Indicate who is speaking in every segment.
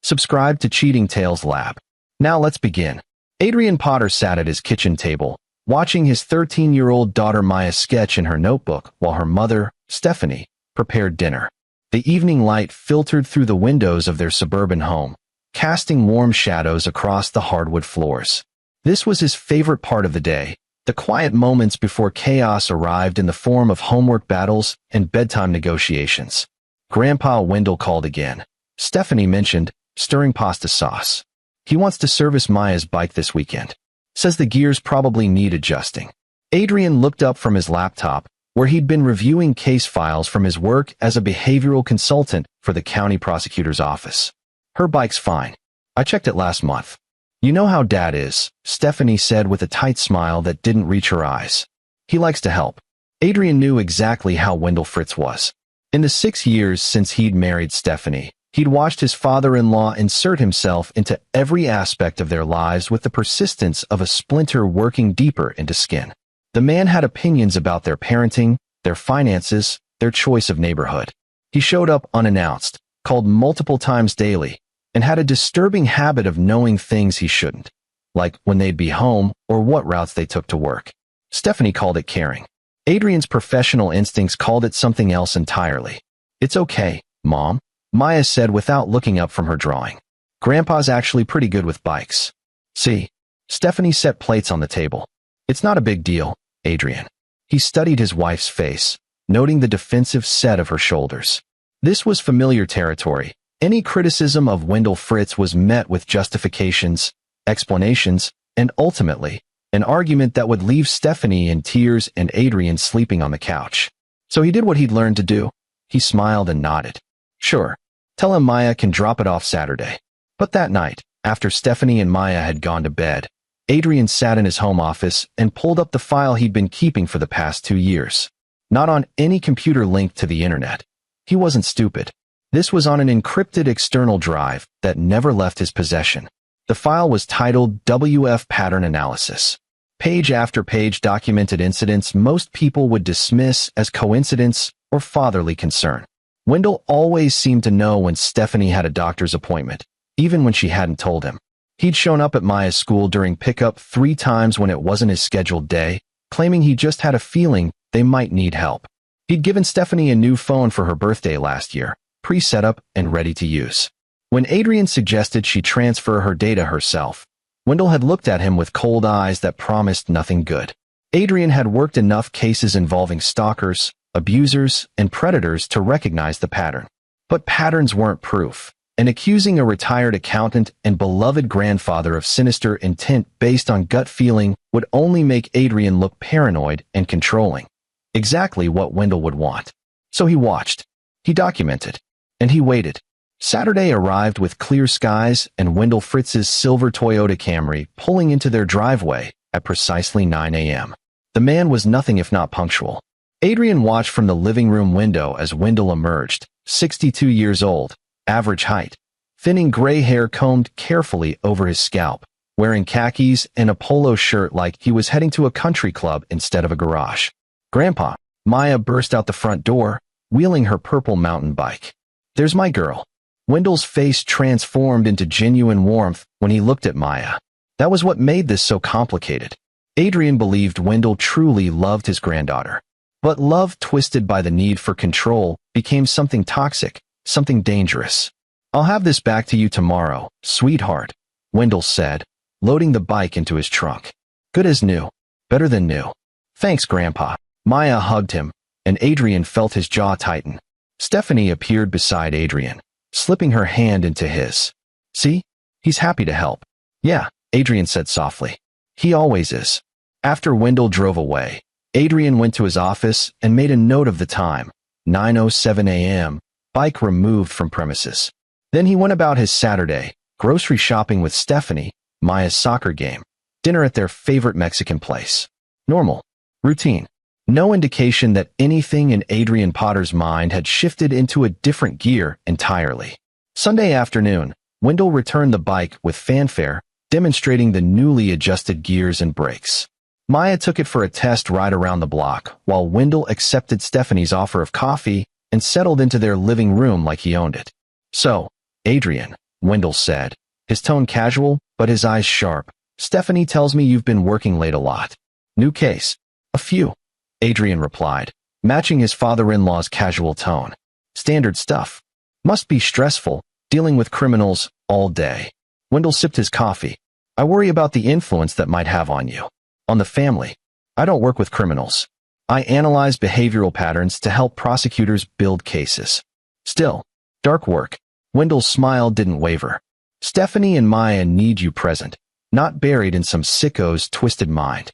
Speaker 1: Subscribe to Cheating Tales Lab. Now let's begin. Adrian Potter sat at his kitchen table, watching his 13-year-old daughter Maya sketch in her notebook while her mother, Stephanie, prepared dinner. The evening light filtered through the windows of their suburban home, casting warm shadows across the hardwood floors. This was his favorite part of the day, the quiet moments before chaos arrived in the form of homework battles and bedtime negotiations. Grandpa Wendell called again. Stephanie mentioned, stirring pasta sauce. He wants to service Maya's bike this weekend. Says the gears probably need adjusting. Adrian looked up from his laptop, where he'd been reviewing case files from his work as a behavioral consultant for the county prosecutor's office. Her bike's fine. I checked it last month. You know how Dad is, Stephanie said with a tight smile that didn't reach her eyes. He likes to help. Adrian knew exactly how Wendell Fritz was. In the 6 years since he'd married Stephanie, he'd watched his father-in-law insert himself into every aspect of their lives with the persistence of a splinter working deeper into skin. The man had opinions about their parenting, their finances, their choice of neighborhood. He showed up unannounced, called multiple times daily, and had a disturbing habit of knowing things he shouldn't, like when they'd be home or what routes they took to work. Stephanie called it caring. Adrian's professional instincts called it something else entirely. It's okay, Mom, Maya said without looking up from her drawing. Grandpa's actually pretty good with bikes. See? Stephanie set plates on the table. It's not a big deal, Adrian. He studied his wife's face, noting the defensive set of her shoulders. This was familiar territory. Any criticism of Wendell Fritz was met with justifications, explanations, and ultimately, an argument that would leave Stephanie in tears and Adrian sleeping on the couch. So he did what he'd learned to do. He smiled and nodded. Sure. Tell him Maya can drop it off Saturday. But that night, after Stephanie and Maya had gone to bed, Adrian sat in his home office and pulled up the file he'd been keeping for the past 2 years. Not on any computer linked to the internet. He wasn't stupid. This was on an encrypted external drive that never left his possession. The file was titled WF Pattern Analysis. Page after page documented incidents most people would dismiss as coincidence or fatherly concern. Wendell always seemed to know when Stephanie had a doctor's appointment, even when she hadn't told him. He'd shown up at Maya's school during pickup 3 times when it wasn't his scheduled day, claiming he just had a feeling they might need help. He'd given Stephanie a new phone for her birthday last year, pre-set up and ready to use. When Adrian suggested she transfer her data herself, Wendell had looked at him with cold eyes that promised nothing good. Adrian had worked enough cases involving stalkers, abusers, and predators to recognize the pattern. But patterns weren't proof, and accusing a retired accountant and beloved grandfather of sinister intent based on gut feeling would only make Adrian look paranoid and controlling. Exactly what Wendell would want. So he watched. He documented. And he waited. Saturday arrived with clear skies and Wendell Fritz's silver Toyota Camry pulling into their driveway at precisely 9 a.m. The man was nothing if not punctual. Adrian watched from the living room window as Wendell emerged, 62 years old, average height, thinning gray hair combed carefully over his scalp, wearing khakis and a polo shirt like he was heading to a country club instead of a garage. Grandpa, Maya burst out the front door, wheeling her purple mountain bike. There's my girl. Wendell's face transformed into genuine warmth when he looked at Maya. That was what made this so complicated. Adrian believed Wendell truly loved his granddaughter. But love twisted by the need for control became something toxic, something dangerous. I'll have this back to you tomorrow, sweetheart, Wendell said, loading the bike into his trunk. Good as new. Better than new. Thanks, Grandpa. Maya hugged him, and Adrian felt his jaw tighten. Stephanie appeared beside Adrian, slipping her hand into his. See? He's happy to help. Yeah, Adrian said softly. He always is. After Wendell drove away, Adrian went to his office and made a note of the time, 9:07 a.m., bike removed from premises. Then he went about his Saturday, grocery shopping with Stephanie, Maya's soccer game, dinner at their favorite Mexican place. Normal. Routine. No indication that anything in Adrian Potter's mind had shifted into a different gear entirely. Sunday afternoon, Wendell returned the bike with fanfare, demonstrating the newly adjusted gears and brakes. Maya took it for a test ride around the block, while Wendell accepted Stephanie's offer of coffee and settled into their living room like he owned it. So, Adrian, Wendell said, his tone casual, but his eyes sharp. Stephanie tells me you've been working late a lot. New case? A few, Adrian replied, matching his father-in-law's casual tone. Standard stuff. Must be stressful, dealing with criminals all day. Wendell sipped his coffee. I worry about the influence that might have on you. On the family. I don't work with criminals. I analyze behavioral patterns to help prosecutors build cases. Still, dark work. Wendell's smile didn't waver. Stephanie and Maya need you present, not buried in some sicko's twisted mind.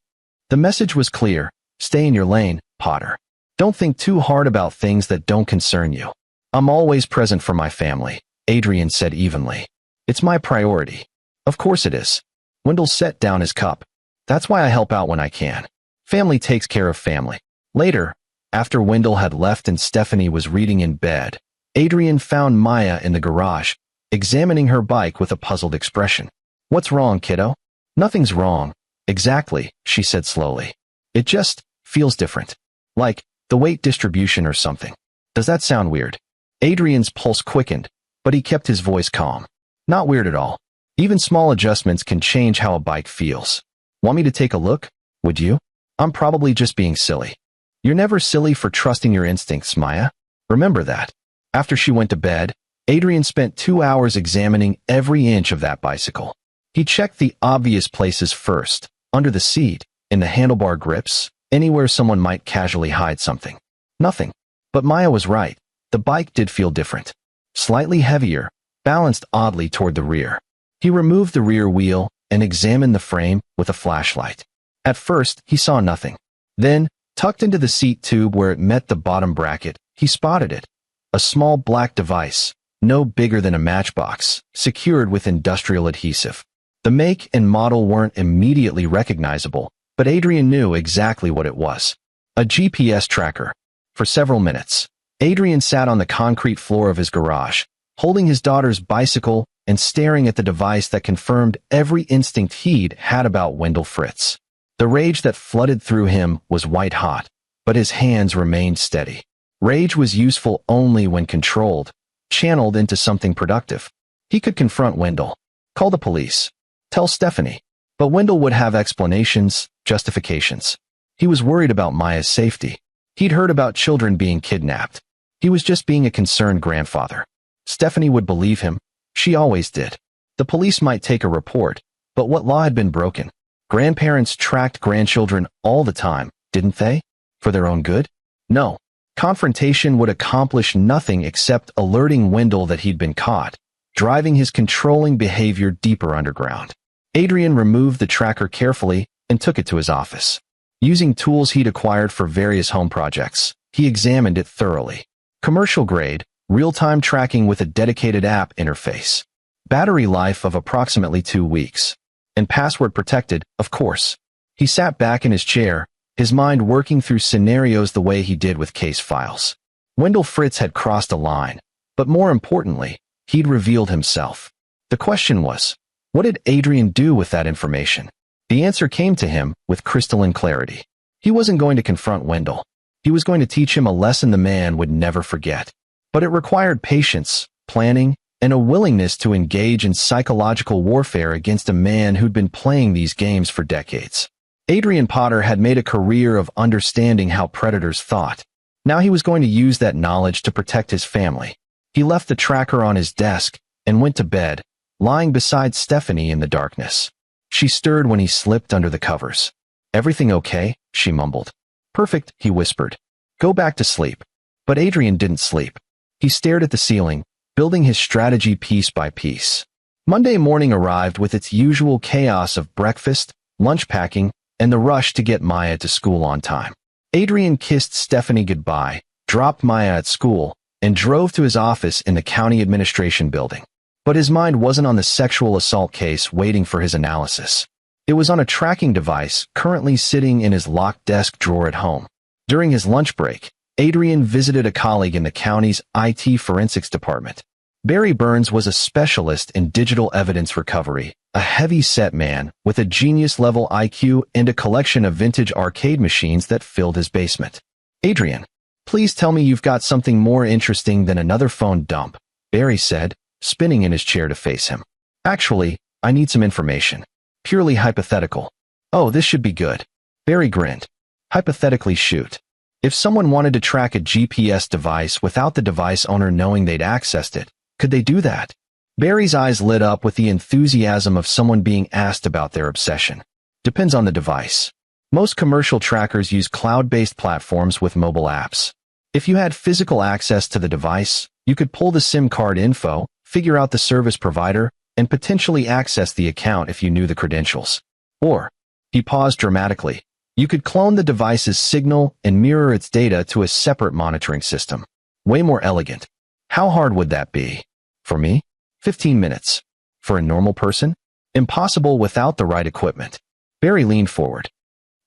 Speaker 1: The message was clear. Stay in your lane, Potter. Don't think too hard about things that don't concern you. I'm always present for my family, Adrian said evenly. It's my priority. Of course it is. Wendell set down his cup. That's why I help out when I can. Family takes care of family. Later, after Wendell had left and Stephanie was reading in bed, Adrian found Maya in the garage, examining her bike with a puzzled expression. What's wrong, kiddo? Nothing's wrong. Exactly, she said slowly. It just feels different. Like the weight distribution or something. Does that sound weird? Adrian's pulse quickened, but he kept his voice calm. Not weird at all. Even small adjustments can change how a bike feels. Want me to take a look? Would you? I'm probably just being silly. You're never silly for trusting your instincts, Maya. Remember that. After she went to bed, Adrian spent 2 hours examining every inch of that bicycle. He checked the obvious places first, under the seat, in the handlebar grips, anywhere someone might casually hide something. Nothing. But Maya was right. The bike did feel different. Slightly heavier, balanced oddly toward the rear. He removed the rear wheel and examined the frame with a flashlight. At first, he saw nothing. Then, tucked into the seat tube where it met the bottom bracket, he spotted it. A small black device, no bigger than a matchbox, secured with industrial adhesive. The make and model weren't immediately recognizable, but Adrian knew exactly what it was. A GPS tracker. For several minutes, Adrian sat on the concrete floor of his garage, holding his daughter's bicycle and staring at the device that confirmed every instinct he'd had about Wendell Fritz. The rage that flooded through him was white hot, but his hands remained steady. Rage was useful only when controlled, channeled into something productive. He could confront Wendell, call the police, tell Stephanie, but Wendell would have explanations, justifications. He was worried about Maya's safety. He'd heard about children being kidnapped. He was just being a concerned grandfather. Stephanie would believe him. She always did. The police might take a report, but what law had been broken? Grandparents tracked grandchildren all the time, didn't they? For their own good? No. Confrontation would accomplish nothing except alerting Wendell that he'd been caught, driving his controlling behavior deeper underground. Adrian removed the tracker carefully and took it to his office. Using tools he'd acquired for various home projects, he examined it thoroughly. Commercial grade, real-time tracking with a dedicated app interface. Battery life of approximately 2 weeks. And password protected, of course. He sat back in his chair, his mind working through scenarios the way he did with case files. Wendell Fritz had crossed a line, but more importantly, he'd revealed himself. The question was, what did Adrian do with that information? The answer came to him with crystalline clarity. He wasn't going to confront Wendell. He was going to teach him a lesson the man would never forget. But it required patience, planning, and a willingness to engage in psychological warfare against a man who'd been playing these games for decades. Adrian Potter had made a career of understanding how predators thought. Now he was going to use that knowledge to protect his family. He left the tracker on his desk and went to bed, lying beside Stephanie in the darkness. She stirred when he slipped under the covers. "Everything okay?" she mumbled. "Perfect," he whispered. "Go back to sleep." But Adrian didn't sleep. He stared at the ceiling, building his strategy piece by piece. Monday morning arrived with its usual chaos of breakfast, lunch packing, and the rush to get Maya to school on time. Adrian kissed Stephanie goodbye, dropped Maya at school, and drove to his office in the county administration building. But his mind wasn't on the sexual assault case waiting for his analysis. It was on a tracking device currently sitting in his locked desk drawer at home. During his lunch break, Adrian visited a colleague in the county's IT forensics department. Barry Burns was a specialist in digital evidence recovery, a heavy-set man with a genius-level IQ and a collection of vintage arcade machines that filled his basement. "Adrian, please tell me you've got something more interesting than another phone dump," Barry said, spinning in his chair to face him. Actually, I need some information. Purely hypothetical. Oh, this should be good. Barry grinned. Hypothetically shoot. If someone wanted to track a GPS device without the device owner knowing they'd accessed it, could they do that? Barry's eyes lit up with the enthusiasm of someone being asked about their obsession. Depends on the device. Most commercial trackers use cloud-based platforms with mobile apps. If you had physical access to the device, you could pull the SIM card info, figure out the service provider, and potentially access the account if you knew the credentials. Or, he paused dramatically, you could clone the device's signal and mirror its data to a separate monitoring system. Way more elegant. How hard would that be? For me? 15 minutes. For a normal person? Impossible without the right equipment. Barry leaned forward.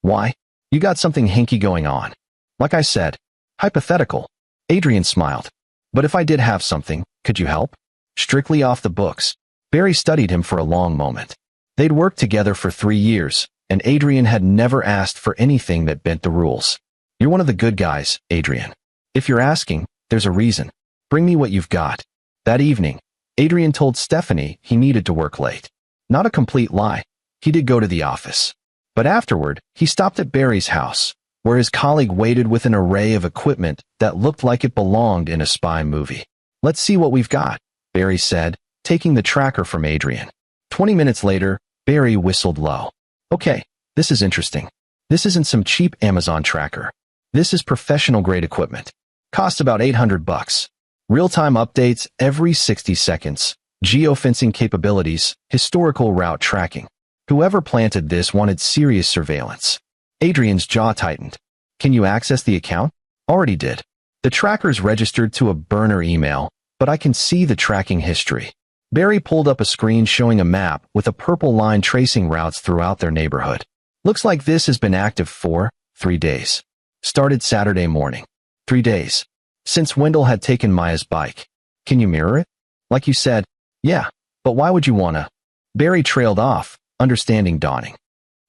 Speaker 1: Why? You got something hinky going on. Like I said, hypothetical. Adrian smiled. But if I did have something, could you help? Strictly off the books. Barry studied him for a long moment. They'd worked together for 3 years, and Adrian had never asked for anything that bent the rules. You're one of the good guys, Adrian. If you're asking, there's a reason. Bring me what you've got. That evening, Adrian told Stephanie he needed to work late. Not a complete lie. He did go to the office. But afterward, he stopped at Barry's house, where his colleague waited with an array of equipment that looked like it belonged in a spy movie. Let's see what we've got, Barry said, taking the tracker from Adrian. 20 minutes later, Barry whistled low. Okay, this is interesting. This isn't some cheap Amazon tracker. This is professional-grade equipment. Costs about $800. Real-time updates every 60 seconds. Geofencing capabilities, historical route tracking. Whoever planted this wanted serious surveillance. Adrian's jaw tightened. Can you access the account? Already did. The tracker's registered to a burner email, but I can see the tracking history. Barry pulled up a screen showing a map with a purple line tracing routes throughout their neighborhood. Looks like this has been active for 3 days. Started Saturday morning. 3 days. Since Wendell had taken Maya's bike. Can you mirror it? Like you said, yeah, but why would you wanna? Barry trailed off, understanding dawning.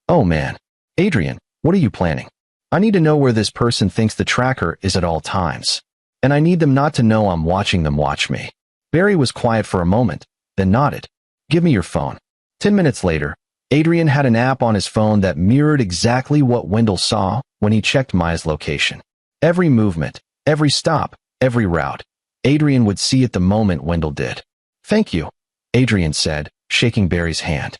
Speaker 1: Oh man. Adrian, what are you planning? I need to know where this person thinks the tracker is at all times. And I need them not to know I'm watching them watch me. Barry was quiet for a moment, then nodded. Give me your phone. 10 minutes later, Adrian had an app on his phone that mirrored exactly what Wendell saw when he checked Maya's location. Every movement, every stop, every route. Adrian would see it the moment Wendell did. Thank you, Adrian said, shaking Barry's hand.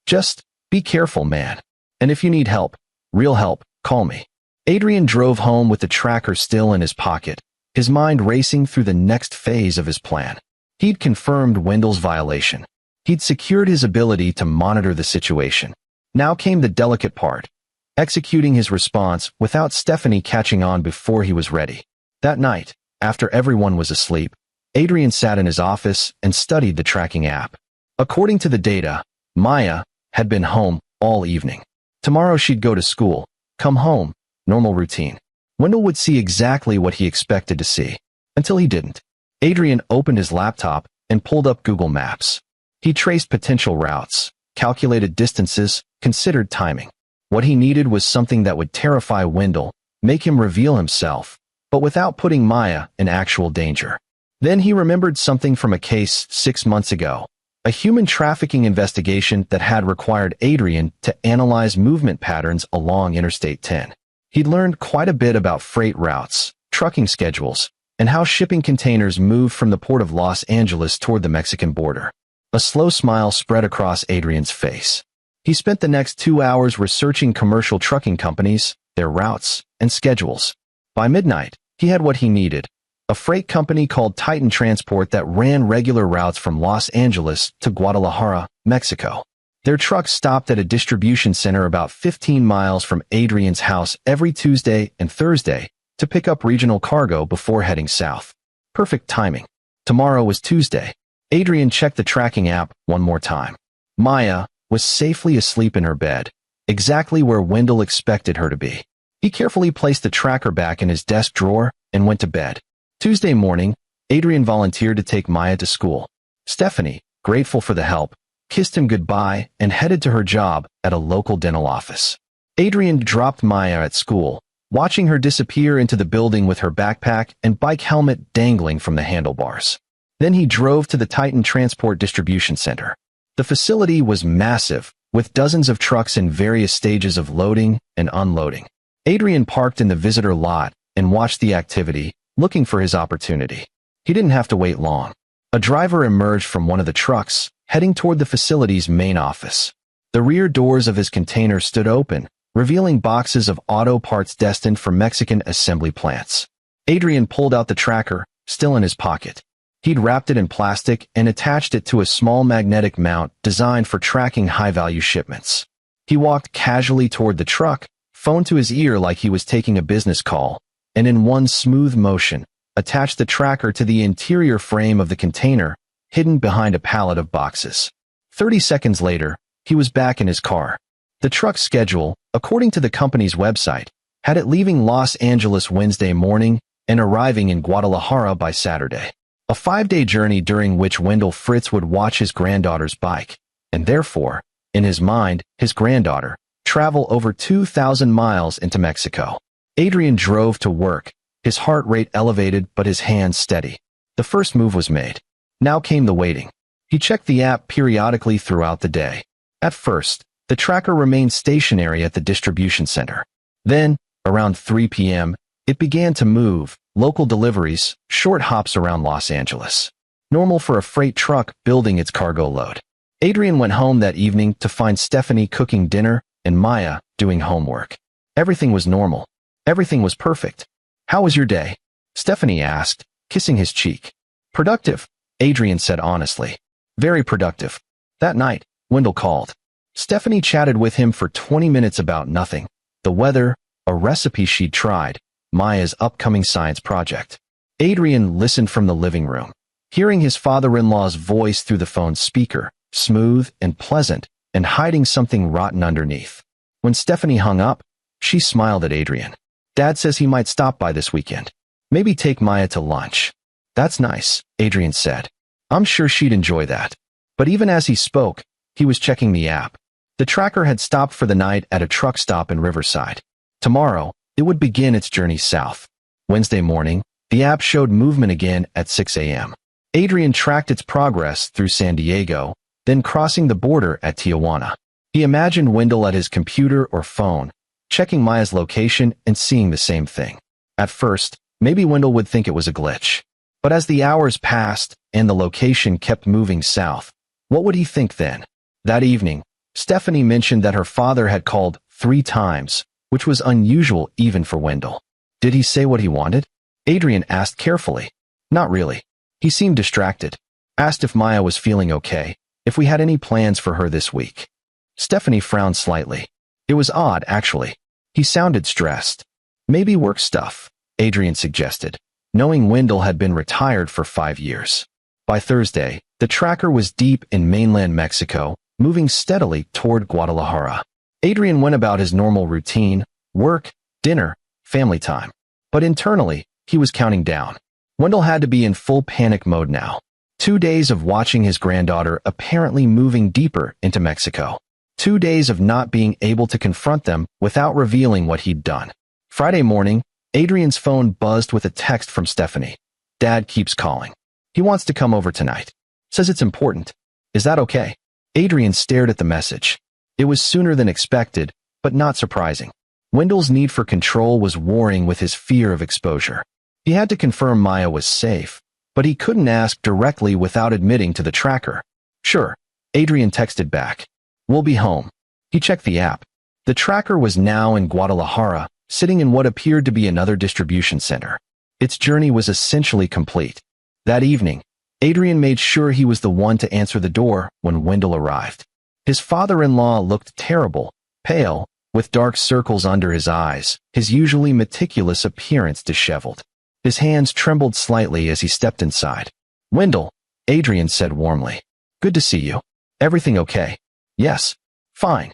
Speaker 1: Just be careful, man. And if you need help, real help, call me. Adrian drove home with the tracker still in his pocket, his mind racing through the next phase of his plan. He'd confirmed Wendell's violation. He'd secured his ability to monitor the situation. Now came the delicate part, executing his response without Stephanie catching on before he was ready. That night, after everyone was asleep, Adrian sat in his office and studied the tracking app. According to the data, Maya had been home all evening. Tomorrow she'd go to school, come home, normal routine. Wendell would see exactly what he expected to see. Until he didn't. Adrian opened his laptop and pulled up Google Maps. He traced potential routes, calculated distances, considered timing. What he needed was something that would terrify Wendell, make him reveal himself, but without putting Maya in actual danger. Then he remembered something from a case 6 months ago. A human trafficking investigation that had required Adrian to analyze movement patterns along Interstate 10. He'd learned quite a bit about freight routes, trucking schedules, and how shipping containers moved from the port of Los Angeles toward the Mexican border. A slow smile spread across Adrian's face. He spent the next 2 hours researching commercial trucking companies, their routes, and schedules. By midnight, he had what he needed. A freight company called Titan Transport that ran regular routes from Los Angeles to Guadalajara, Mexico. Their trucks stopped at a distribution center about 15 miles from Adrian's house every Tuesday and Thursday to pick up regional cargo before heading south. Perfect timing. Tomorrow was Tuesday. Adrian checked the tracking app one more time. Maya was safely asleep in her bed, exactly where Wendell expected her to be. He carefully placed the tracker back in his desk drawer and went to bed. Tuesday morning, Adrian volunteered to take Maya to school. Stephanie, grateful for the help, kissed him goodbye and headed to her job at a local dental office. Adrian dropped Maya at school, watching her disappear into the building with her backpack and bike helmet dangling from the handlebars. Then he drove to the Titan Transport Distribution Center. The facility was massive, with dozens of trucks in various stages of loading and unloading. Adrian parked in the visitor lot and watched the activity, looking for his opportunity. He didn't have to wait long. A driver emerged from one of the trucks, heading toward the facility's main office. The rear doors of his container stood open, revealing boxes of auto parts destined for Mexican assembly plants. Adrian pulled out the tracker, still in his pocket. He'd wrapped it in plastic and attached it to a small magnetic mount designed for tracking high-value shipments. He walked casually toward the truck, phone to his ear like he was taking a business call, and in one smooth motion, attached the tracker to the interior frame of the container, hidden behind a pallet of boxes. 30 seconds later, he was back in his car. The truck's schedule, according to the company's website, had it leaving Los Angeles Wednesday morning and arriving in Guadalajara by Saturday. A 5-day journey during which Wendell Fritz would watch his granddaughter's bike, and therefore, in his mind, his granddaughter, travel over 2,000 miles into Mexico. Adrian drove to work, his heart rate elevated but his hands steady. The first move was made. Now came the waiting. He checked the app periodically throughout the day. At first, the tracker remained stationary at the distribution center. Then, around 3 p.m., it began to move, local deliveries, short hops around Los Angeles. Normal for a freight truck building its cargo load. Adrian went home that evening to find Stephanie cooking dinner and Maya doing homework. Everything was normal. Everything was perfect. "How was your day?" Stephanie asked, kissing his cheek. "Productive," Adrian said honestly. "Very productive." That night, Wendell called. Stephanie chatted with him for 20 minutes about nothing: the weather, a recipe she'd tried, Maya's upcoming science project. Adrian listened from the living room, hearing his father-in-law's voice through the phone's speaker, smooth and pleasant, and hiding something rotten underneath. When Stephanie hung up, she smiled at Adrian. "Dad says he might stop by this weekend. Maybe take Maya to lunch." "That's nice," Adrian said. "I'm sure she'd enjoy that." But even as he spoke, he was checking the app. The tracker had stopped for the night at a truck stop in Riverside. Tomorrow, it would begin its journey south. Wednesday morning, the app showed movement again at 6 a.m. Adrian tracked its progress through San Diego, then crossing the border at Tijuana. He imagined Wendell at his computer or phone, checking Maya's location and seeing the same thing. At first, maybe Wendell would think it was a glitch. But as the hours passed and the location kept moving south, what would he think then? That evening, Stephanie mentioned that her father had called 3 times, which was unusual even for Wendell. Did he say what he wanted? Adrian asked carefully. Not really. He seemed distracted. Asked if Maya was feeling okay, if we had any plans for her this week. Stephanie frowned slightly. It was odd, actually. He sounded stressed. Maybe work stuff, Adrian suggested, knowing Wendell had been retired for 5 years. By Thursday, the tracker was deep in mainland Mexico, moving steadily toward Guadalajara. Adrian went about his normal routine: work, dinner, family time. But internally, he was counting down. Wendell had to be in full panic mode now. 2 days of watching his granddaughter apparently moving deeper into Mexico. 2 days of not being able to confront them without revealing what he'd done. Friday morning, Adrian's phone buzzed with a text from Stephanie. "Dad keeps calling. He wants to come over tonight. Says it's important. Is that okay?" Adrian stared at the message. It was sooner than expected, but not surprising. Wendell's need for control was warring with his fear of exposure. He had to confirm Maya was safe, but he couldn't ask directly without admitting to the tracker. "Sure," Adrian texted back. "We'll be home." He checked the app. The tracker was now in Guadalajara, sitting in what appeared to be another distribution center. Its journey was essentially complete. That evening, Adrian made sure he was the one to answer the door when Wendell arrived. His father-in-law looked terrible, pale, with dark circles under his eyes, his usually meticulous appearance disheveled. His hands trembled slightly as he stepped inside. "Wendell," Adrian said warmly. "Good to see you. Everything okay?" "Yes. Fine.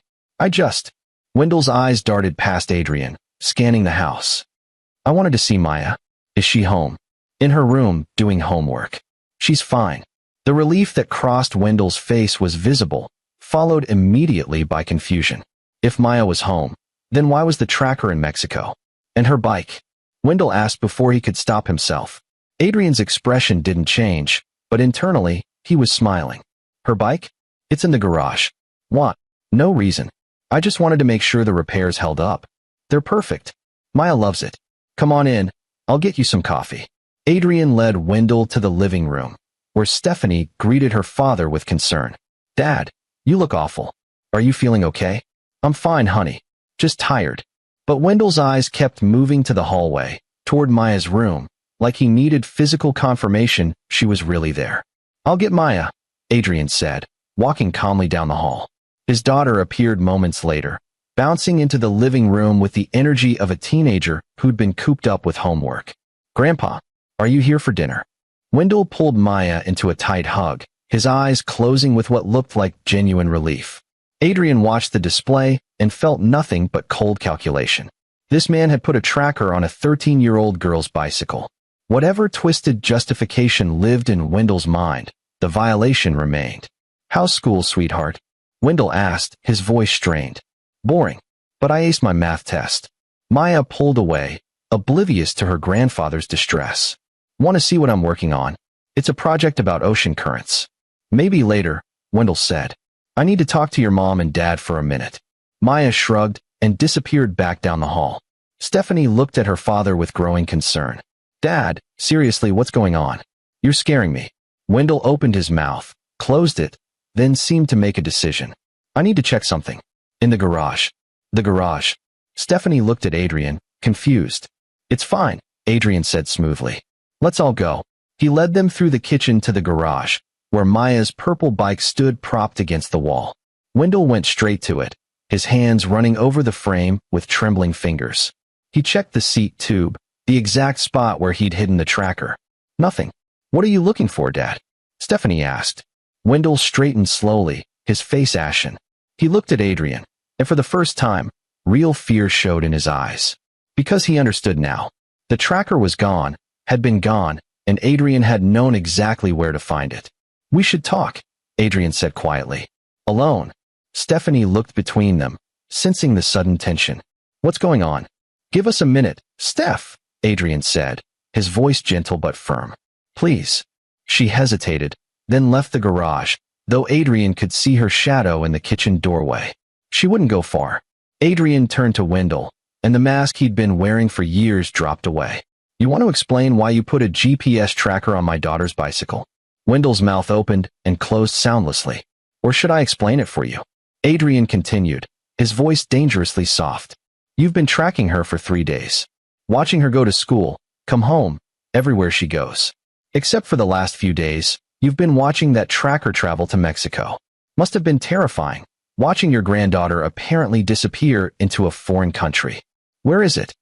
Speaker 1: Wendell's eyes darted past Adrian, scanning the house. "I wanted to see Maya. Is she home?" "In her room, doing homework. She's fine." The relief that crossed Wendell's face was visible, followed immediately by confusion. If Maya was home, then why was the tracker in Mexico? And her bike? Wendell asked before he could stop himself. Adrian's expression didn't change, but internally, he was smiling. Her bike? It's in the garage. What? No reason. I just wanted to make sure the repairs held up. They're perfect. Maya loves it. Come on in. I'll get you some coffee. Adrian led Wendell to the living room, where Stephanie greeted her father with concern. Dad, you look awful. Are you feeling okay? I'm fine, honey. Just tired. But Wendell's eyes kept moving to the hallway, toward Maya's room, like he needed physical confirmation she was really there. I'll get Maya, Adrian said, walking calmly down the hall. His daughter appeared moments later, bouncing into the living room with the energy of a teenager who'd been cooped up with homework. Grandpa, are you here for dinner? Wendell pulled Maya into a tight hug, his eyes closing with what looked like genuine relief. Adrian watched the display and felt nothing but cold calculation. This man had put a tracker on a 13-year-old girl's bicycle. Whatever twisted justification lived in Wendell's mind, the violation remained. How's school, sweetheart? Wendell asked, his voice strained. Boring, but I aced my math test. Maya pulled away, oblivious to her grandfather's distress. Want to see what I'm working on? It's a project about ocean currents. Maybe later, Wendell said. I need to talk to your mom and dad for a minute. Maya shrugged and disappeared back down the hall. Stephanie looked at her father with growing concern. Dad, seriously, what's going on? You're scaring me. Wendell opened his mouth, closed it, then seemed to make a decision. I need to check something. In the garage. The garage. Stephanie looked at Adrian, confused. It's fine, Adrian said smoothly. Let's all go. He led them through the kitchen to the garage, where Maya's purple bike stood propped against the wall. Wendell went straight to it, his hands running over the frame with trembling fingers. He checked the seat tube, the exact spot where he'd hidden the tracker. Nothing. What are you looking for, Dad? Stephanie asked. Wendell straightened slowly, his face ashen. He looked at Adrian, and for the first time, real fear showed in his eyes. Because he understood now. The tracker was gone, had been gone, and Adrian had known exactly where to find it. We should talk, Adrian said quietly. Alone. Stephanie looked between them, sensing the sudden tension. What's going on? Give us a minute, Steph, Adrian said, his voice gentle but firm. Please. She hesitated, then left the garage, though Adrian could see her shadow in the kitchen doorway. She wouldn't go far. Adrian turned to Wendell, and the mask he'd been wearing for years dropped away. You want to explain why you put a GPS tracker on my daughter's bicycle? Wendell's mouth opened and closed soundlessly. Or should I explain it for you? Adrian continued, his voice dangerously soft. You've been tracking her for 3 days. Watching her go to school, come home, everywhere she goes. Except for the last few days, you've been watching that tracker travel to Mexico. Must have been terrifying, watching your granddaughter apparently disappear into a foreign country. Where is it?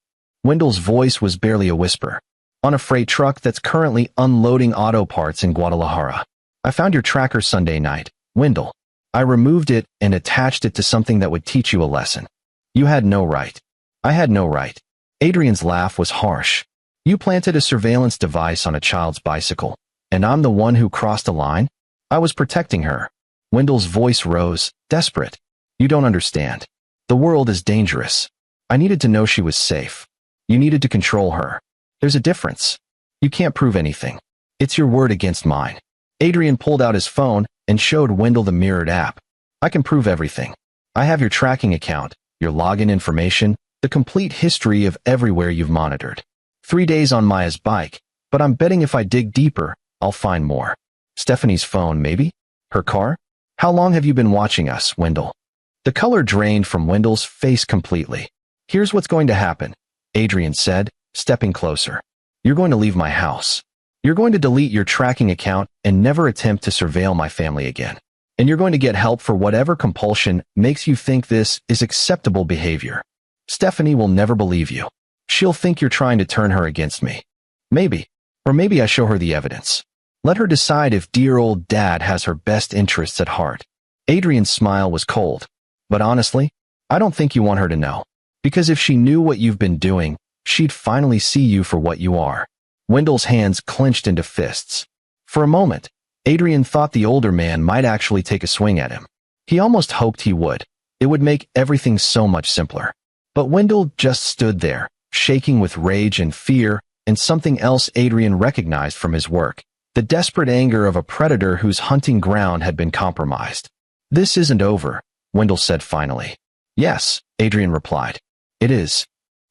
Speaker 1: Wendell's voice was barely a whisper. On a freight truck that's currently unloading auto parts in Guadalajara. I found your tracker Sunday night, Wendell. I removed it and attached it to something that would teach you a lesson. You had no right. I had no right. Adrian's laugh was harsh. You planted a surveillance device on a child's bicycle, and I'm the one who crossed a line? I was protecting her. Wendell's voice rose, desperate. You don't understand. The world is dangerous. I needed to know she was safe. You needed to control her. There's a difference. You can't prove anything. It's your word against mine. Adrian pulled out his phone and showed Wendell the mirrored app. I can prove everything. I have your tracking account, your login information, the complete history of everywhere you've monitored. 3 days on Maya's bike, but I'm betting if I dig deeper, I'll find more. Stephanie's phone, maybe? Her car? How long have you been watching us, Wendell? The color drained from Wendell's face completely. Here's what's going to happen, Adrian said, stepping closer. You're going to leave my house. You're going to delete your tracking account and never attempt to surveil my family again. And you're going to get help for whatever compulsion makes you think this is acceptable behavior. Stephanie will never believe you. She'll think you're trying to turn her against me. Maybe. Or maybe I show her the evidence. Let her decide if dear old Dad has her best interests at heart. Adrian's smile was cold. But honestly, I don't think you want her to know. Because if she knew what you've been doing, she'd finally see you for what you are. Wendell's hands clenched into fists. For a moment, Adrian thought the older man might actually take a swing at him. He almost hoped he would. It would make everything so much simpler. But Wendell just stood there, shaking with rage and fear, and something else Adrian recognized from his work, the desperate anger of a predator whose hunting ground had been compromised. "This isn't over," Wendell said finally. "Yes," Adrian replied. "It is."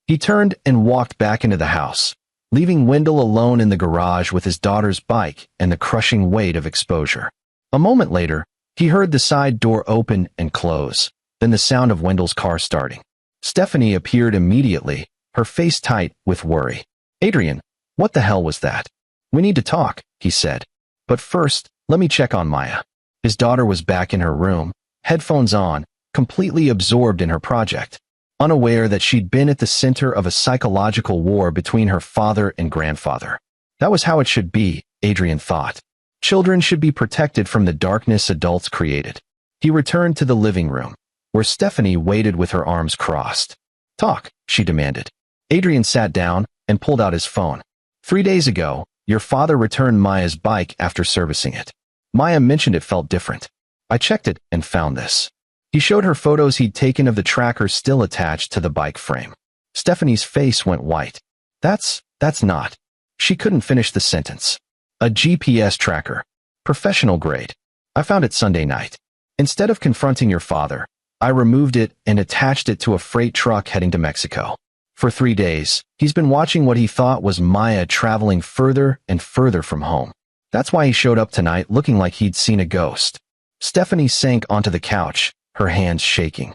Speaker 1: He turned and walked back into the house, leaving Wendell alone in the garage with his daughter's bike and the crushing weight of exposure. A moment later, he heard the side door open and close, then the sound of Wendell's car starting. Stephanie appeared immediately, her face tight with worry. "Adrian, what the hell was that?" "We need to talk," he said. "But first, let me check on Maya." His daughter was back in her room, headphones on, completely absorbed in her project, unaware that she'd been at the center of a psychological war between her father and grandfather. That was how it should be, Adrian thought. Children should be protected from the darkness adults created. He returned to the living room, where Stephanie waited with her arms crossed. "Talk," she demanded. Adrian sat down and pulled out his phone. "3 days ago, your father returned Maya's bike after servicing it. Maya mentioned it felt different. I checked it and found this." He showed her photos he'd taken of the tracker still attached to the bike frame. Stephanie's face went white. That's not." She couldn't finish the sentence. "A GPS tracker. Professional grade. I found it Sunday night. Instead of confronting your father, I removed it and attached it to a freight truck heading to Mexico. For 3 days, he's been watching what he thought was Maya traveling further and further from home. That's why he showed up tonight looking like he'd seen a ghost." Stephanie sank onto the couch, her hands shaking.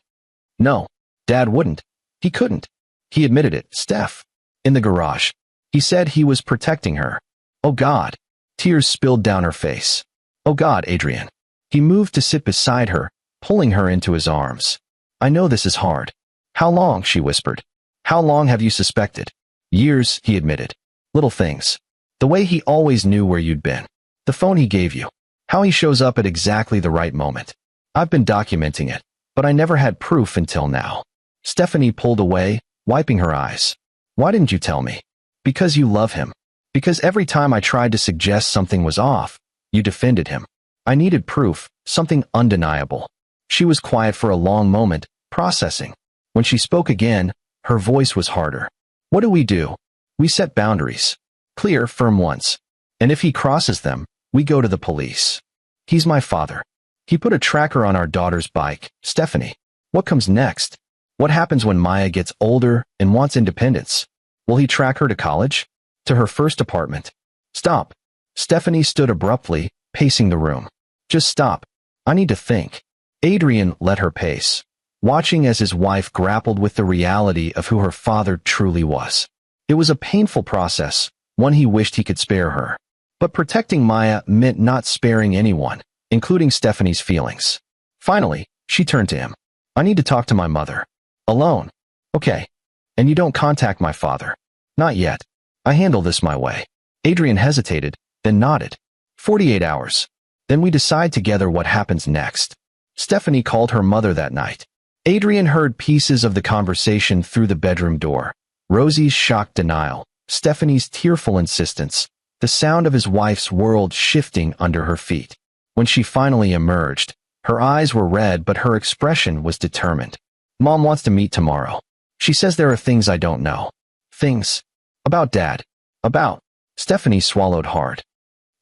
Speaker 1: "No, Dad wouldn't. He couldn't. He admitted it, Steph. In the garage. He said he was protecting her." "Oh God." Tears spilled down her face. "Oh God, Adrian." He moved to sit beside her, pulling her into his arms. "I know this is hard." "How long?" she whispered. "How long have you suspected?" "Years," he admitted. "Little things. The way he always knew where you'd been. The phone he gave you. How he shows up at exactly the right moment. I've been documenting it, but I never had proof until now." Stephanie pulled away, wiping her eyes. "Why didn't you tell me?" "Because you love him. Because every time I tried to suggest something was off, you defended him. I needed proof, something undeniable." She was quiet for a long moment, processing. When she spoke again, her voice was harder. "What do? We set boundaries. Clear, firm ones. And if he crosses them, we go to the police. He's my father. He put a tracker on our daughter's bike, Stephanie. What comes next? What happens when Maya gets older and wants independence? Will he track her to college? To her first apartment?" "Stop." Stephanie stood abruptly, pacing the room. "Just stop. I need to think." Adrian let her pace, watching as his wife grappled with the reality of who her father truly was. It was a painful process, one he wished he could spare her. But protecting Maya meant not sparing anyone, including Stephanie's feelings. Finally, she turned to him. "I need to talk to my mother. Alone." "Okay. And you don't contact my father?" "Not yet. I handle this my way." Adrian hesitated, then nodded. 48 hours. Then we decide together what happens next." Stephanie called her mother that night. Adrian heard pieces of the conversation through the bedroom door. Rosie's shocked denial, Stephanie's tearful insistence, the sound of his wife's world shifting under her feet. When she finally emerged, her eyes were red but her expression was determined. "Mom wants to meet tomorrow. She says there are things I don't know." "Things? About Dad? About?" Stephanie swallowed hard.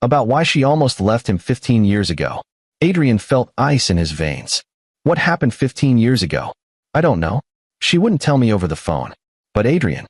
Speaker 1: "About why she almost left him 15 years ago." Adrian felt ice in his veins. "What happened 15 years ago?" "I don't know. She wouldn't tell me over the phone." "But Adrian."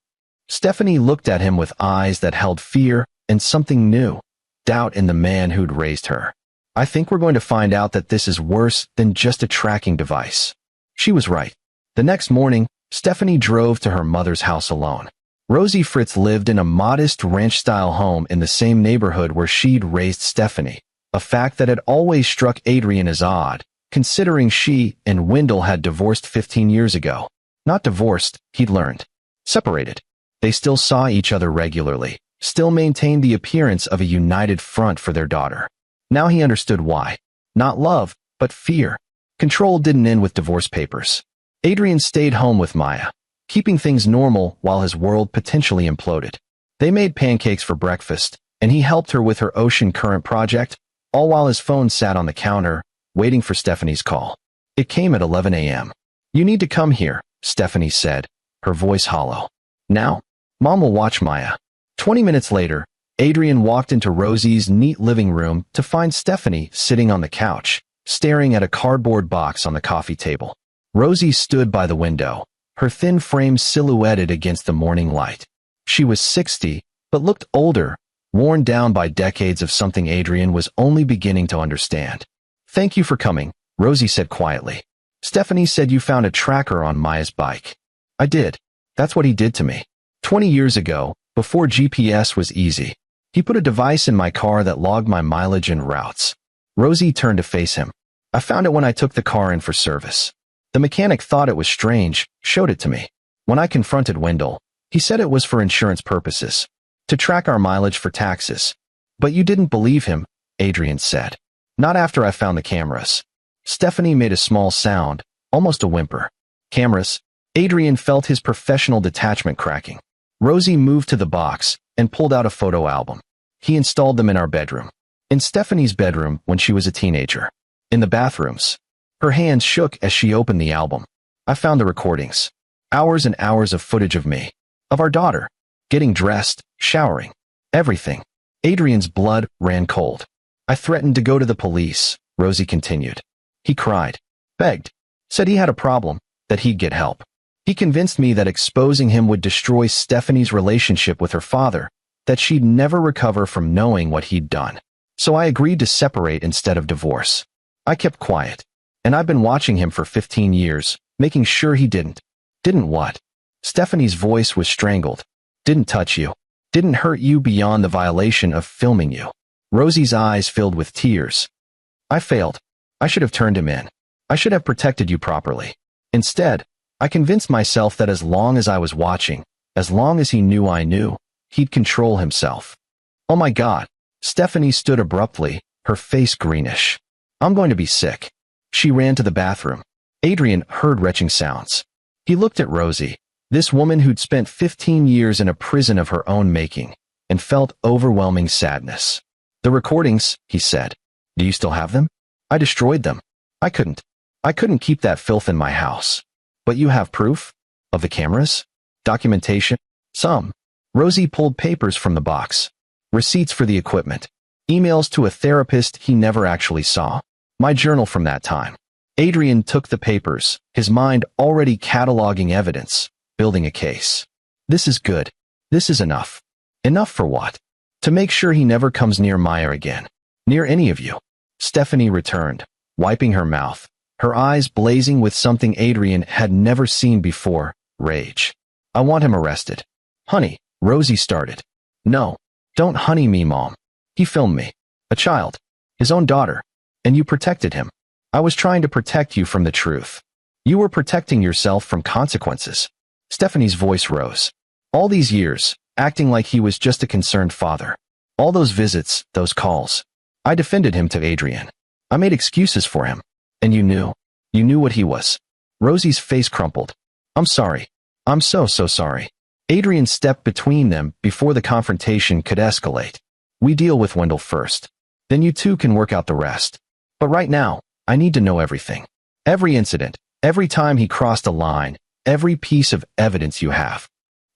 Speaker 1: Stephanie looked at him with eyes that held fear and something new, doubt in the man who'd raised her. "I think we're going to find out that this is worse than just a tracking device." She was right. The next morning, Stephanie drove to her mother's house alone. Rosie Fritz lived in a modest ranch-style home in the same neighborhood where she'd raised Stephanie, a fact that had always struck Adrian as odd, considering she and Wendell had divorced 15 years ago. Not divorced, he'd learned. Separated. They still saw each other regularly, still maintained the appearance of a united front for their daughter. Now he understood why. Not love, but fear. Control didn't end with divorce papers. Adrian stayed home with Maya, keeping things normal while his world potentially imploded. They made pancakes for breakfast, and he helped her with her ocean current project, all while his phone sat on the counter, waiting for Stephanie's call. It came at 11 a.m. "You need to come here," Stephanie said, her voice hollow. "Now? Mom will watch Maya." 20 minutes later, Adrian walked into Rosie's neat living room to find Stephanie sitting on the couch, staring at a cardboard box on the coffee table. Rosie stood by the window, her thin frame silhouetted against the morning light. She was 60, but looked older, worn down by decades of something Adrian was only beginning to understand. "Thank you for coming," Rosie said quietly. "Stephanie said you found a tracker on Maya's bike." "I did. That's what he did to me. 20 years ago, before GPS was easy. He put a device in my car that logged my mileage and routes." Rosie turned to face him. "I found it when I took the car in for service. The mechanic thought it was strange, showed it to me. When I confronted Wendell, he said it was for insurance purposes, to track our mileage for taxes. But you didn't believe him," Adrian said. "Not after I found the cameras." Stephanie made a small sound, almost a whimper. "Cameras?" Adrian felt his professional detachment cracking. Rosie moved to the box and pulled out a photo album. "He installed them in our bedroom. In Stephanie's bedroom when she was a teenager. In the bathrooms." Her hands shook as she opened the album. "I found the recordings. Hours and hours of footage of me. Of our daughter. Getting dressed, showering. Everything." Adrian's blood ran cold. "I threatened to go to the police," Rosie continued. "He cried. Begged. Said he had a problem, that he'd get help. He convinced me that exposing him would destroy Stephanie's relationship with her father, that she'd never recover from knowing what he'd done. So I agreed to separate instead of divorce. I kept quiet. And I've been watching him for 15 years, making sure he didn't." "Didn't what?" Stephanie's voice was strangled. "Didn't touch you. Didn't hurt you beyond the violation of filming you." Rosie's eyes filled with tears. "I failed. I should have turned him in. I should have protected you properly. Instead, I convinced myself that as long as I was watching, as long as he knew I knew, he'd control himself." "Oh my God." Stephanie stood abruptly, her face greenish. "I'm going to be sick." She ran to the bathroom. Adrian heard retching sounds. He looked at Rosie, this woman who'd spent 15 years in a prison of her own making, and felt overwhelming sadness. "The recordings," he said. "Do you still have them?" "I destroyed them. I couldn't keep that filth in my house." "But you have proof? Of the cameras? Documentation?" "Some." Rosie pulled papers from the box. "Receipts for the equipment. Emails to a therapist he never actually saw. My journal from that time." Adrian took the papers, his mind already cataloging evidence, building a case. "This is good. This is enough." "Enough for what?" "To make sure he never comes near Maya again. Near any of you." Stephanie returned, wiping her mouth, her eyes blazing with something Adrian had never seen before, rage. "I want him arrested." "Honey," Rosie started. "No, don't honey me, Mom. He filmed me. A child. His own daughter. And you protected him. I was trying to protect you from the truth. You were protecting yourself from consequences." Stephanie's voice rose. "All these years, acting like he was just a concerned father. All those visits, those calls. I defended him to Adrian. I made excuses for him. And you knew. You knew what he was." Rosie's face crumpled. "I'm sorry. I'm so sorry." Adrian stepped between them before the confrontation could escalate. "We deal with Wendell first. Then you two can work out the rest. But right now, I need to know everything. Every incident, every time he crossed a line, every piece of evidence you have."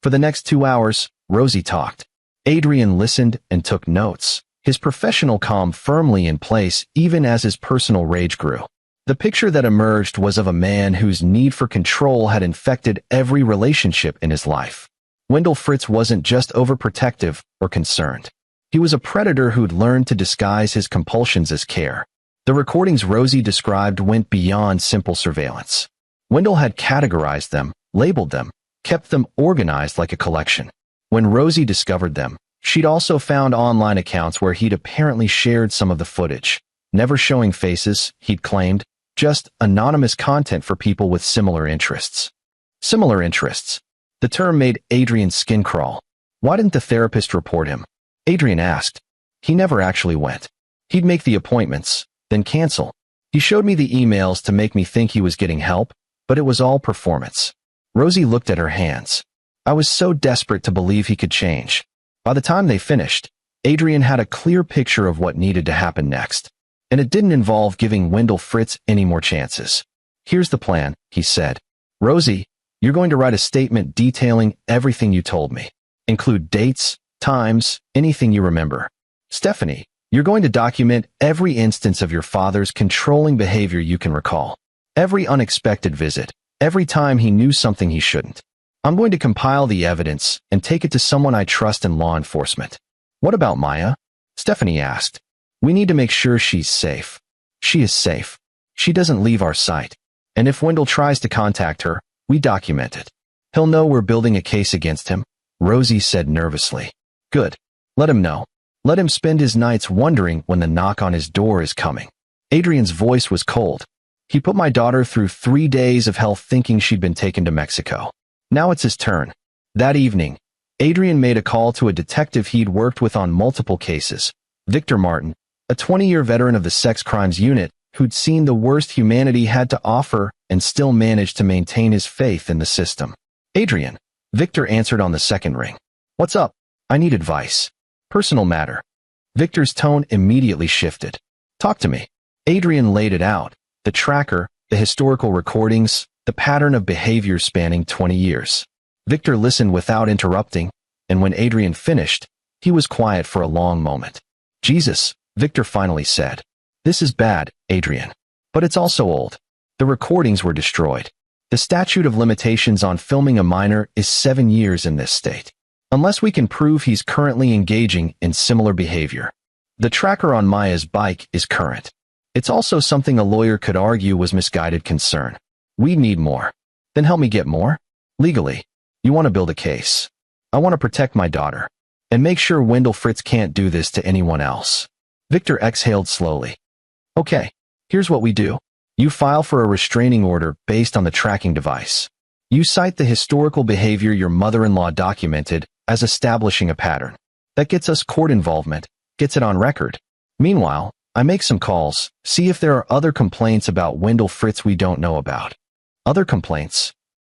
Speaker 1: For the next 2 hours, Rosie talked. Adrian listened and took notes, his professional calm firmly in place even as his personal rage grew. The picture that emerged was of a man whose need for control had infected every relationship in his life. Wendell Fritz wasn't just overprotective or concerned. He was a predator who'd learned to disguise his compulsions as care. The recordings Rosie described went beyond simple surveillance. Wendell had categorized them, labeled them, kept them organized like a collection. When Rosie discovered them, she'd also found online accounts where he'd apparently shared some of the footage, never showing faces, he'd claimed, just anonymous content for people with similar interests. Similar interests. The term made Adrian's skin crawl. "Why didn't the therapist report him?" Adrian asked. "He never actually went. He'd make the appointments, then cancel. He showed me the emails to make me think he was getting help, but it was all performance." Rosie looked at her hands. "I was so desperate to believe he could change." By the time they finished, Adrian had a clear picture of what needed to happen next. And it didn't involve giving Wendell Fritz any more chances. "Here's the plan," he said. "Rosie, you're going to write a statement detailing everything you told me. Include dates, times, anything you remember. Stephanie, you're going to document every instance of your father's controlling behavior you can recall. Every unexpected visit, every time he knew something he shouldn't. I'm going to compile the evidence and take it to someone I trust in law enforcement. What about Maya? Stephanie asked. We need to make sure she's safe. She is safe. She doesn't leave our sight. And if Wendell tries to contact her, we document it. He'll know we're building a case against him, Rosie said nervously. Good. Let him know. Let him spend his nights wondering when the knock on his door is coming. Adrian's voice was cold. He put my daughter through 3 days of hell thinking she'd been taken to Mexico. Now it's his turn. That evening, Adrian made a call to a detective he'd worked with on multiple cases, Victor Martin, a 20-year veteran of the sex crimes unit who'd seen the worst humanity had to offer and still managed to maintain his faith in the system. Adrian, Victor answered on the second ring. What's up? I need advice. Personal matter. Victor's tone immediately shifted. Talk to me. Adrian laid it out. The tracker, the historical recordings, the pattern of behavior spanning 20 years. Victor listened without interrupting, and when Adrian finished, he was quiet for a long moment. Jesus, Victor finally said. This is bad, Adrian. But it's also old. The recordings were destroyed. The statute of limitations on filming a minor is 7 years in this state. Unless we can prove he's currently engaging in similar behavior. The tracker on Maya's bike is current. It's also something a lawyer could argue was misguided concern. We need more. Then help me get more? Legally. You want to build a case. I want to protect my daughter. And make sure Wendell Fritz can't do this to anyone else. Victor exhaled slowly. Okay, here's what we do. You file for a restraining order based on the tracking device. You cite the historical behavior your mother-in-law documented as establishing a pattern. That gets us court involvement, gets it on record. Meanwhile, I make some calls, see if there are other complaints about Wendell Fritz we don't know about. Other complaints?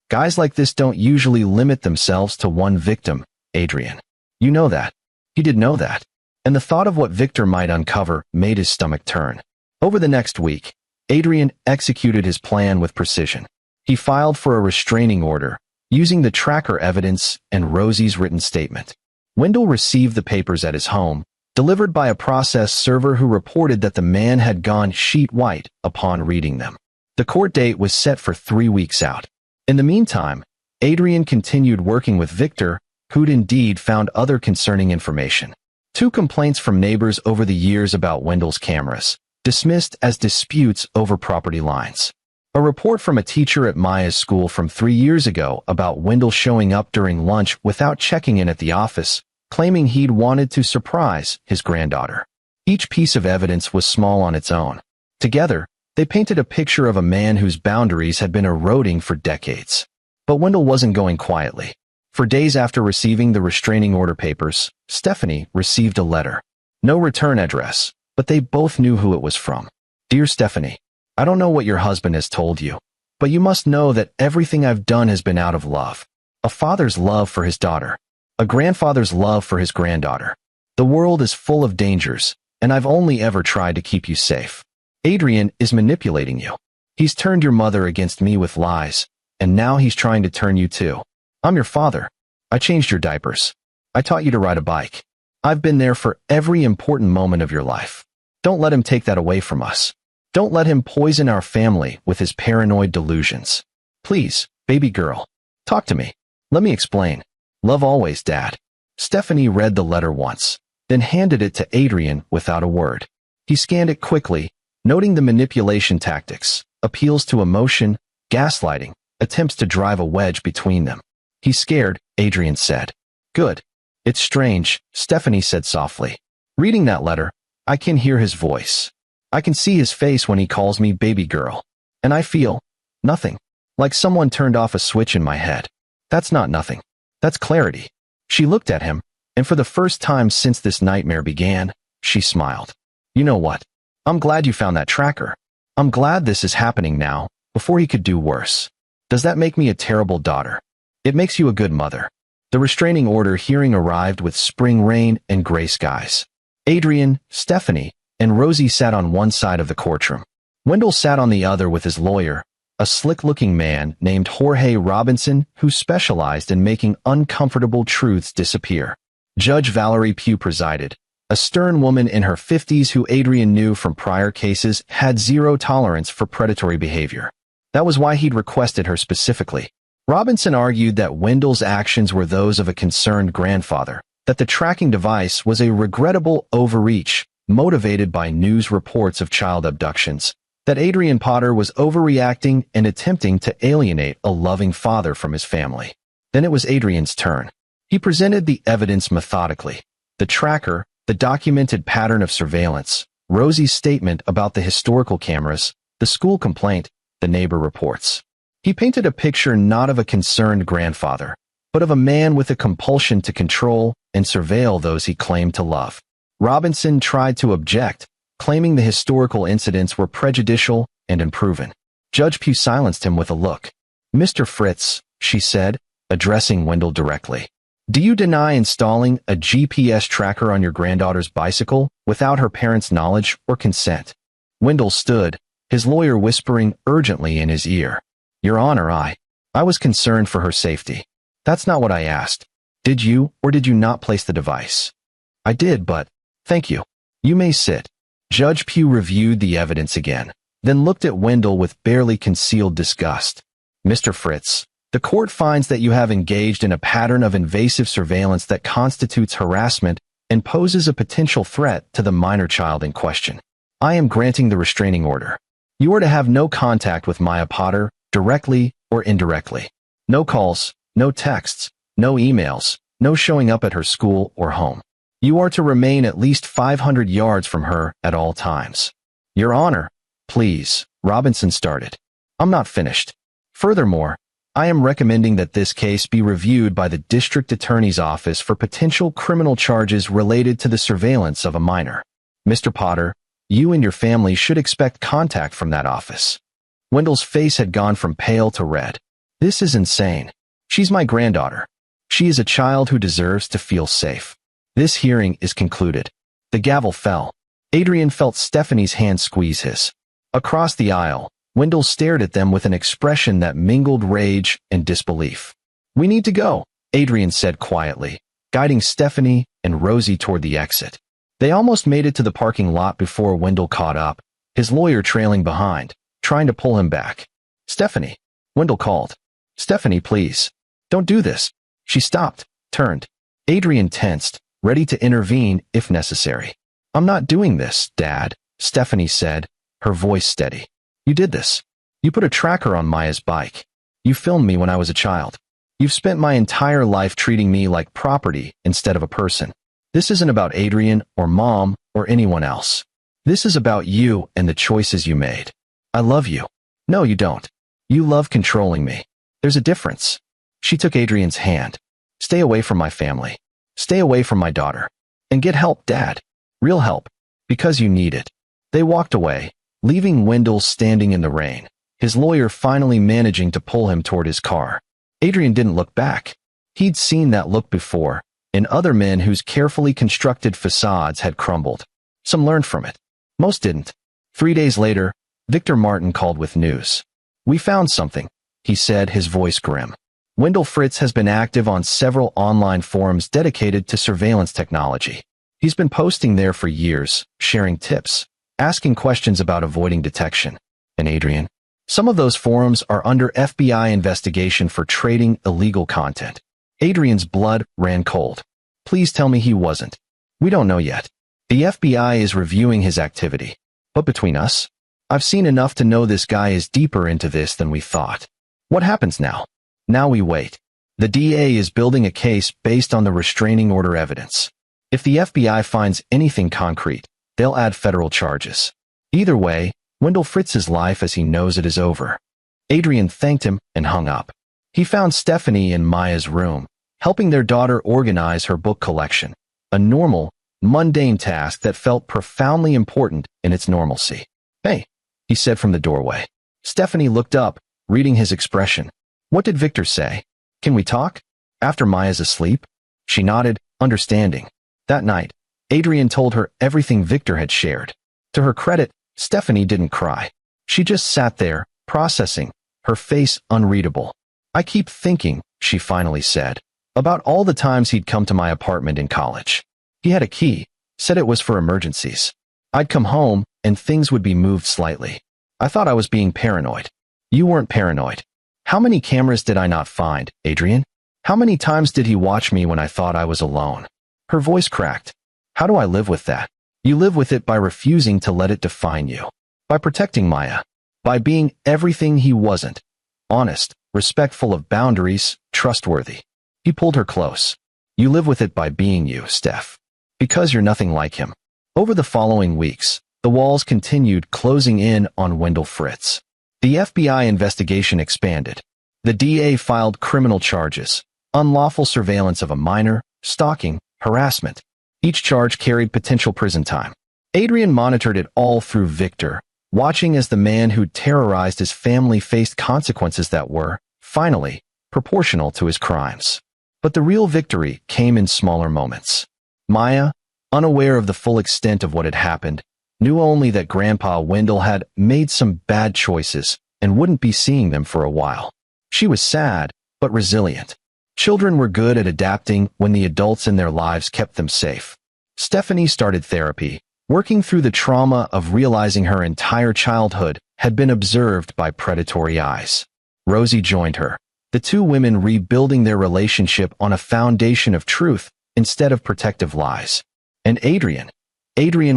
Speaker 1: Guys like this don't usually limit themselves to one victim, Adrian. You know that. He did know that. And the thought of what Victor might uncover made his stomach turn. Over the next week, Adrian executed his plan with precision. He filed for a restraining order, using the tracker evidence and Rosie's written statement. Wendell received the papers at his home, delivered by a process server who reported that the man had gone sheet white upon reading them. The court date was set for 3 weeks out. In the meantime, Adrian continued working with Victor, who'd indeed found other concerning information. 2 complaints from neighbors over the years about Wendell's cameras, dismissed as disputes over property lines. A report from a teacher at Maya's school from 3 years ago about Wendell showing up during lunch without checking in at the office, claiming he'd wanted to surprise his granddaughter. Each piece of evidence was small on its own. Together, they painted a picture of a man whose boundaries had been eroding for decades. But Wendell wasn't going quietly. For days after receiving the restraining order papers, Stephanie received a letter. No return address, but they both knew who it was from. Dear Stephanie, I don't know what your husband has told you, but you must know that everything I've done has been out of love. A father's love for his daughter. A grandfather's love for his granddaughter. The world is full of dangers, and I've only ever tried to keep you safe. Adrian is manipulating you. He's turned your mother against me with lies, and now he's trying to turn you too. I'm your father. I changed your diapers. I taught you to ride a bike. I've been there for every important moment of your life. Don't let him take that away from us. Don't let him poison our family with his paranoid delusions. Please, baby girl, talk to me. Let me explain. Love always, Dad. Stephanie read the letter once, then handed it to Adrian without a word. He scanned it quickly, noting the manipulation tactics, appeals to emotion, gaslighting, attempts to drive a wedge between them. He's scared, Adrian said. Good. It's strange, Stephanie said softly. Reading that letter, I can hear his voice. I can see his face when he calls me baby girl. And I feel nothing. Like someone turned off a switch in my head. That's not nothing. That's clarity. She looked at him, and for the first time since this nightmare began, she smiled. You know what? I'm glad you found that tracker. I'm glad this is happening now, before he could do worse. Does that make me a terrible daughter? It makes you a good mother. The restraining order hearing arrived with spring rain and gray skies. Adrian, Stephanie, and Rosie sat on one side of the courtroom. Wendell sat on the other with his lawyer, a slick-looking man named Jorge Robinson who specialized in making uncomfortable truths disappear. Judge Valerie Pugh presided, a stern woman in her 50s who Adrian knew from prior cases had zero tolerance for predatory behavior. That was why he'd requested her specifically. Robinson argued that Wendell's actions were those of a concerned grandfather, that the tracking device was a regrettable overreach, motivated by news reports of child abductions, that Adrian Potter was overreacting and attempting to alienate a loving father from his family. Then it was Adrian's turn. He presented the evidence methodically. The tracker, the documented pattern of surveillance, Rosie's statement about the historical cameras, the school complaint, the neighbor reports. He painted a picture not of a concerned grandfather, but of a man with a compulsion to control and surveil those he claimed to love. Robinson tried to object, claiming the historical incidents were prejudicial and unproven. Judge Pugh silenced him with a look. "Mr. Fritz," she said, addressing Wendell directly, "do you deny installing a GPS tracker on your granddaughter's bicycle without her parents' knowledge or consent?" Wendell stood, his lawyer whispering urgently in his ear. "Your Honor, I was concerned for her safety. That's not what I asked. Did you or did you not place the device?" "I did, but thank you. You may sit." Judge Pugh reviewed the evidence again, then looked at Wendell with barely concealed disgust. "Mr. Fritz, the court finds that you have engaged in a pattern of invasive surveillance that constitutes harassment and poses a potential threat to the minor child in question. I am granting the restraining order. You are to have no contact with Maya Potter, directly or indirectly. No calls, no texts, no emails, no showing up at her school or home. You are to remain at least 500 yards from her at all times." "Your Honor, please," Robinson started. "I'm not finished. Furthermore, I am recommending that this case be reviewed by the District Attorney's Office for potential criminal charges related to the surveillance of a minor. Mr. Potter, you and your family should expect contact from that office." Wendell's face had gone from pale to red. "This is insane. She's my granddaughter. She is a child who deserves to feel safe. This hearing is concluded." The gavel fell. Adrian felt Stephanie's hand squeeze his. Across the aisle, Wendell stared at them with an expression that mingled rage and disbelief. "We need to go," Adrian said quietly, guiding Stephanie and Rosie toward the exit. They almost made it to the parking lot before Wendell caught up, his lawyer trailing behind, trying to pull him back. "Stephanie," Wendell called. "Stephanie, please. Don't do this." She stopped, turned. Adrian tensed, ready to intervene if necessary. "I'm not doing this, Dad," Stephanie said, her voice steady. "You did this. You put a tracker on Maya's bike. You filmed me when I was a child. You've spent my entire life treating me like property instead of a person. This isn't about Adrian or Mom or anyone else. This is about you and the choices you made. I love you." "No, you don't. You love controlling me. There's a difference." She took Adrian's hand. "Stay away from my family. Stay away from my daughter. And get help, Dad. Real help. Because you need it." They walked away, leaving Wendell standing in the rain, his lawyer finally managing to pull him toward his car. Adrian didn't look back. He'd seen that look before, in other men whose carefully constructed facades had crumbled. Some learned from it. Most didn't. 3 days later, Victor Martin called with news. "We found something," he said, his voice grim. "Wendell Fritz has been active on several online forums dedicated to surveillance technology. He's been posting there for years, sharing tips, asking questions about avoiding detection. And Adrian, some of those forums are under FBI investigation for trading illegal content." Adrian's blood ran cold. "Please tell me he wasn't." "We don't know yet. The FBI is reviewing his activity. But between us, I've seen enough to know this guy is deeper into this than we thought. What happens now? Now we wait. The DA is building a case based on the restraining order evidence. If the FBI finds anything concrete, they'll add federal charges. Either way, Wendell Fritz's life as he knows it is over." Adrian thanked him and hung up. He found Stephanie in Maya's room, helping their daughter organize her book collection, a normal, mundane task that felt profoundly important in its normalcy. "Hey," he said from the doorway. Stephanie looked up, reading his expression. "What did Victor say? Can we talk? After Maya's asleep?" She nodded, understanding. That night, Adrian told her everything Victor had shared. To her credit, Stephanie didn't cry. She just sat there, processing, her face unreadable. "I keep thinking," she finally said, About all the times he'd come to my apartment in college. He had a key, said it was for emergencies. I'd come home, and things would be moved slightly. I thought I was being paranoid. You weren't paranoid. How many cameras did I not find, Adrian? How many times did he watch me when I thought I was alone? Her voice cracked. How do I live with that? You live with it by refusing to let it define you. By protecting Maya. By being everything he wasn't. Honest, respectful of boundaries, trustworthy. He pulled her close. You live with it by being you, Steph. Because you're nothing like him. Over the following weeks, the walls continued closing in on Wendell Fritz. The FBI investigation expanded. The DA filed criminal charges, unlawful surveillance of a minor, stalking, harassment. Each charge carried potential prison time. Adrian monitored it all through Victor, watching as the man who terrorized his family faced consequences that were, finally, proportional to his crimes. But the real victory came in smaller moments. Maya, unaware of the full extent of what had happened, knew only that Grandpa Wendell had made some bad choices and wouldn't be seeing them for a while. She was sad, but resilient. Children were good at adapting when the adults in their lives kept them safe. Stephanie started therapy, working through the trauma of realizing her entire childhood had been observed by predatory eyes. Rosie joined her, the two women rebuilding their relationship on a foundation of truth instead of protective lies. And Adrian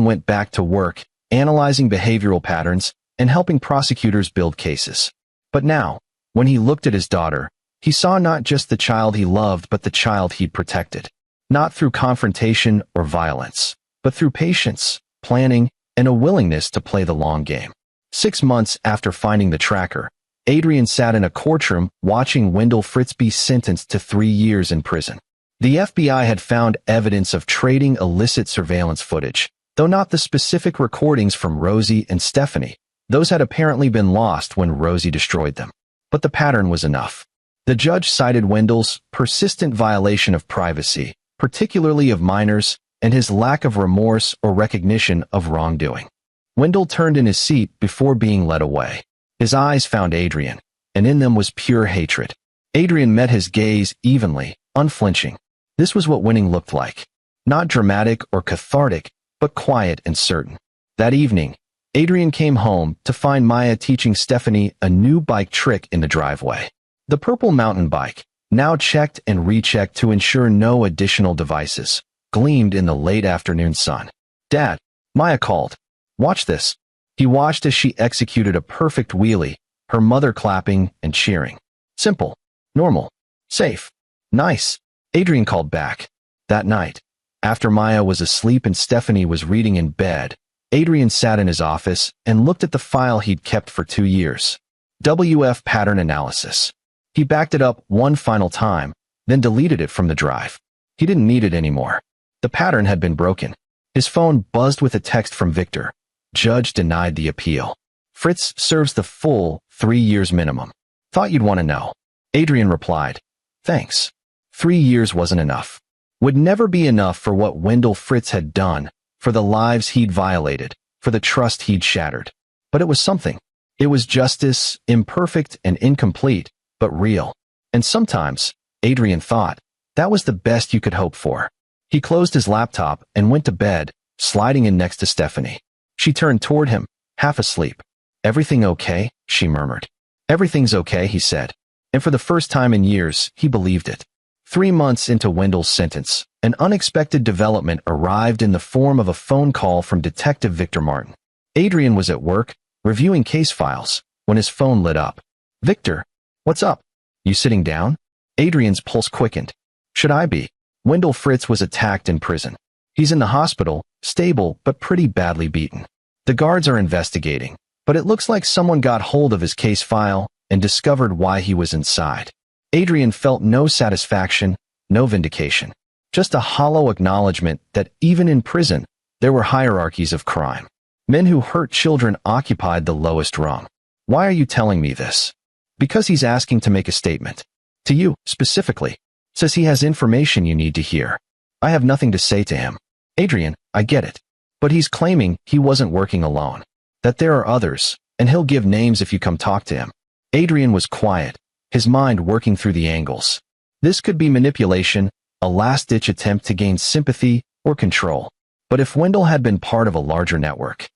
Speaker 1: went back to work, analyzing behavioral patterns and helping prosecutors build cases. But now, when he looked at his daughter, he saw not just the child he loved but the child he'd protected. Not through confrontation or violence, but through patience, planning, and a willingness to play the long game. 6 months after finding the tracker, Adrian sat in a courtroom watching Wendell Fritz be sentenced to 3 years in prison. The FBI had found evidence of trading illicit surveillance footage, though not the specific recordings from Rosie and Stephanie. Those had apparently been lost when Rosie destroyed them. But the pattern was enough. The judge cited Wendell's persistent violation of privacy, particularly of minors, and his lack of remorse or recognition of wrongdoing. Wendell turned in his seat before being led away. His eyes found Adrian, and in them was pure hatred. Adrian met his gaze evenly, unflinching. This was what winning looked like. Not dramatic or cathartic, but quiet and certain. That evening, Adrian came home to find Maya teaching Stephanie a new bike trick in the driveway. The purple mountain bike, now checked and rechecked to ensure no additional devices, gleamed in the late afternoon sun. Dad, Maya called. Watch this. He watched as she executed a perfect wheelie, her mother clapping and cheering. Simple, normal, safe, nice. Adrian called back. That night, after Maya was asleep and Stephanie was reading in bed, Adrian sat in his office and looked at the file he'd kept for 2 years. WF pattern analysis. He backed it up one final time, then deleted it from the drive. He didn't need it anymore. The pattern had been broken. His phone buzzed with a text from Victor. Judge denied the appeal. Fritz serves the full 3 years minimum. Thought you'd want to know. Adrian replied. Thanks. 3 years wasn't enough. Would never be enough for what Wendell Fritz had done, for the lives he'd violated, for the trust he'd shattered. But it was something. It was justice, imperfect and incomplete, but real. And sometimes, Adrian thought, that was the best you could hope for. He closed his laptop and went to bed, sliding in next to Stephanie. She turned toward him, half asleep. Everything okay? She murmured. Everything's okay, he said. And for the first time in years, he believed it. 3 months into Wendell's sentence, an unexpected development arrived in the form of a phone call from Detective Victor Martin. Adrian was at work, reviewing case files, when his phone lit up. Victor, what's up? You sitting down? Adrian's pulse quickened. Should I be? Wendell Fritz was attacked in prison. He's in the hospital, stable but pretty badly beaten. The guards are investigating, but it looks like someone got hold of his case file and discovered why he was inside. Adrian felt no satisfaction, no vindication. Just a hollow acknowledgement that even in prison, there were hierarchies of crime. Men who hurt children occupied the lowest rung. Why are you telling me this? Because he's asking to make a statement. To you, specifically. Says he has information you need to hear. I have nothing to say to him. Adrian, I get it. But he's claiming he wasn't working alone. That there are others, and he'll give names if you come talk to him. Adrian was quiet, his mind working through the angles. This could be manipulation, a last-ditch attempt to gain sympathy or control. But if Wendell had been part of a larger network,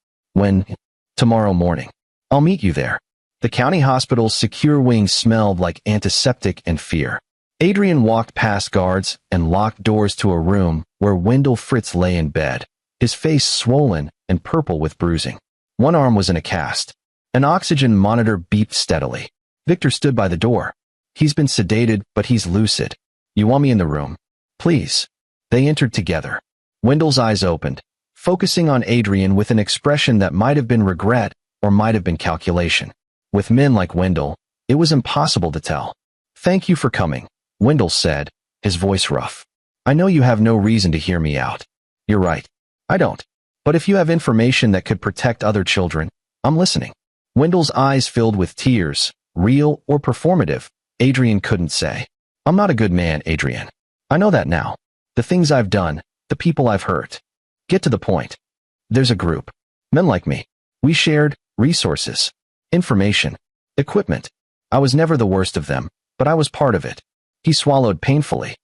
Speaker 1: tomorrow morning, I'll meet you there. The county hospital's secure wing smelled like antiseptic and fear. Adrian walked past guards and locked doors to a room where Wendell Fritz lay in bed, his face swollen and purple with bruising. One arm was in a cast. An oxygen monitor beeped steadily. Victor stood by the door. He's been sedated, but he's lucid. You want me in the room? Please. They entered together. Wendell's eyes opened, focusing on Adrian with an expression that might have been regret or might have been calculation. With men like Wendell, it was impossible to tell. Thank you for coming, Wendell said, his voice rough. I know you have no reason to hear me out. You're right. I don't. But if you have information that could protect other children, I'm listening. Wendell's eyes filled with tears, real or performative. Adrian couldn't say. I'm not a good man, Adrian. I know that now. The things I've done, the people I've hurt. Get to the point. There's a group. Men like me. We shared resources, information, equipment. I was never the worst of them, but I was part of it. He swallowed painfully.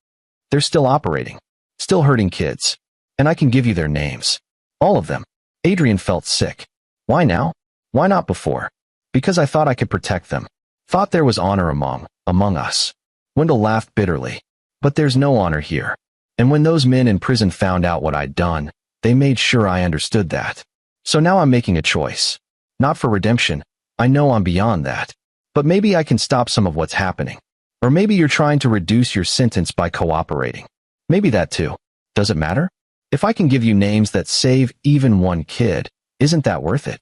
Speaker 1: They're still operating, still hurting kids. And I can give you their names. All of them. Adrian felt sick. Why now? Why not before? Because I thought I could protect them. Thought there was honor among us. Wendell laughed bitterly. But there's no honor here. And when those men in prison found out what I'd done, they made sure I understood that. So now I'm making a choice. Not for redemption. I know I'm beyond that. But maybe I can stop some of what's happening. Or maybe you're trying to reduce your sentence by cooperating. Maybe that too. Does it matter? If I can give you names that save even one kid, isn't that worth it?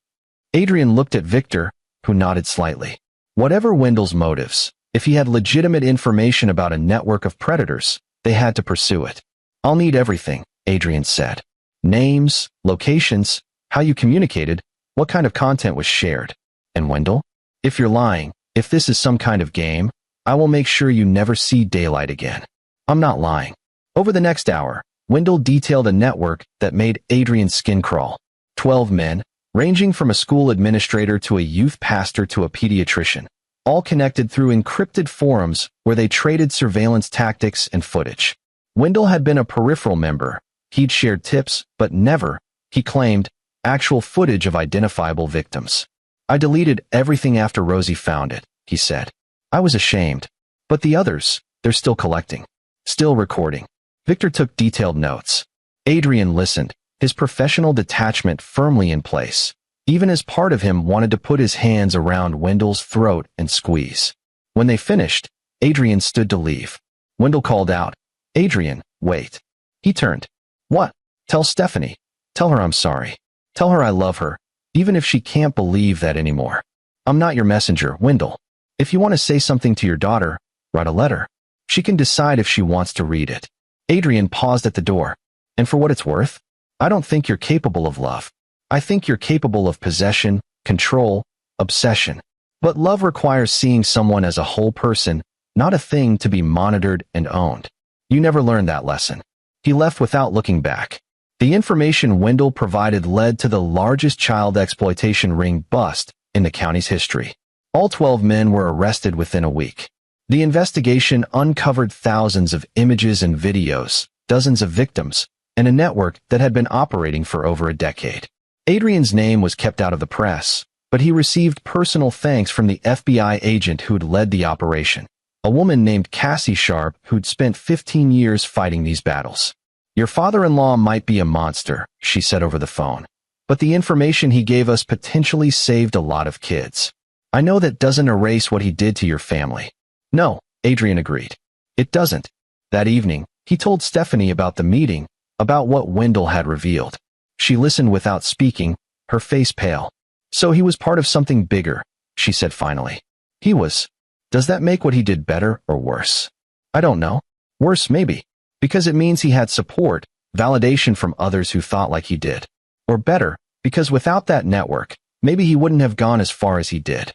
Speaker 1: Adrian looked at Victor, who nodded slightly. Whatever Wendell's motives, if he had legitimate information about a network of predators, they had to pursue it. I'll need everything, Adrian said. Names, locations, how you communicated, what kind of content was shared. And Wendell? If you're lying, if this is some kind of game, I will make sure you never see daylight again. I'm not lying. Over the next hour, Wendell detailed a network that made Adrian's skin crawl. 12 men, ranging from a school administrator to a youth pastor to a pediatrician, all connected through encrypted forums where they traded surveillance tactics and footage. Wendell had been a peripheral member. He'd shared tips, but never, he claimed, actual footage of identifiable victims. I deleted everything after Rosie found it, he said. I was ashamed. But the others, they're still collecting. Still recording. Victor took detailed notes. Adrian listened, his professional detachment firmly in place. Even as part of him wanted to put his hands around Wendell's throat and squeeze. When they finished, Adrian stood to leave. Wendell called out, Adrian, wait. He turned. What? Tell Stephanie. Tell her I'm sorry. Tell her I love her, even if she can't believe that anymore. I'm not your messenger, Wendell. If you want to say something to your daughter, write a letter. She can decide if she wants to read it. Adrian paused at the door. And for what it's worth, I don't think you're capable of love. I think you're capable of possession, control, obsession. But love requires seeing someone as a whole person, not a thing to be monitored and owned. You never learned that lesson. He left without looking back. The information Wendell provided led to the largest child exploitation ring bust in the county's history. All 12 men were arrested within a week. The investigation uncovered thousands of images and videos, dozens of victims, and a network that had been operating for over a decade. Adrian's name was kept out of the press, but he received personal thanks from the FBI agent who'd led the operation, a woman named Cassie Sharp who'd spent 15 years fighting these battles. Your father-in-law might be a monster, she said over the phone, but the information he gave us potentially saved a lot of kids. I know that doesn't erase what he did to your family. No, Adrian agreed. It doesn't. That evening, he told Stephanie about the meeting, about what Wendell had revealed. She listened without speaking, her face pale. So he was part of something bigger, she said finally. He was. Does that make what he did better or worse? I don't know. Worse maybe. Because it means he had support, validation from others who thought like he did. Or better, because without that network, maybe he wouldn't have gone as far as he did.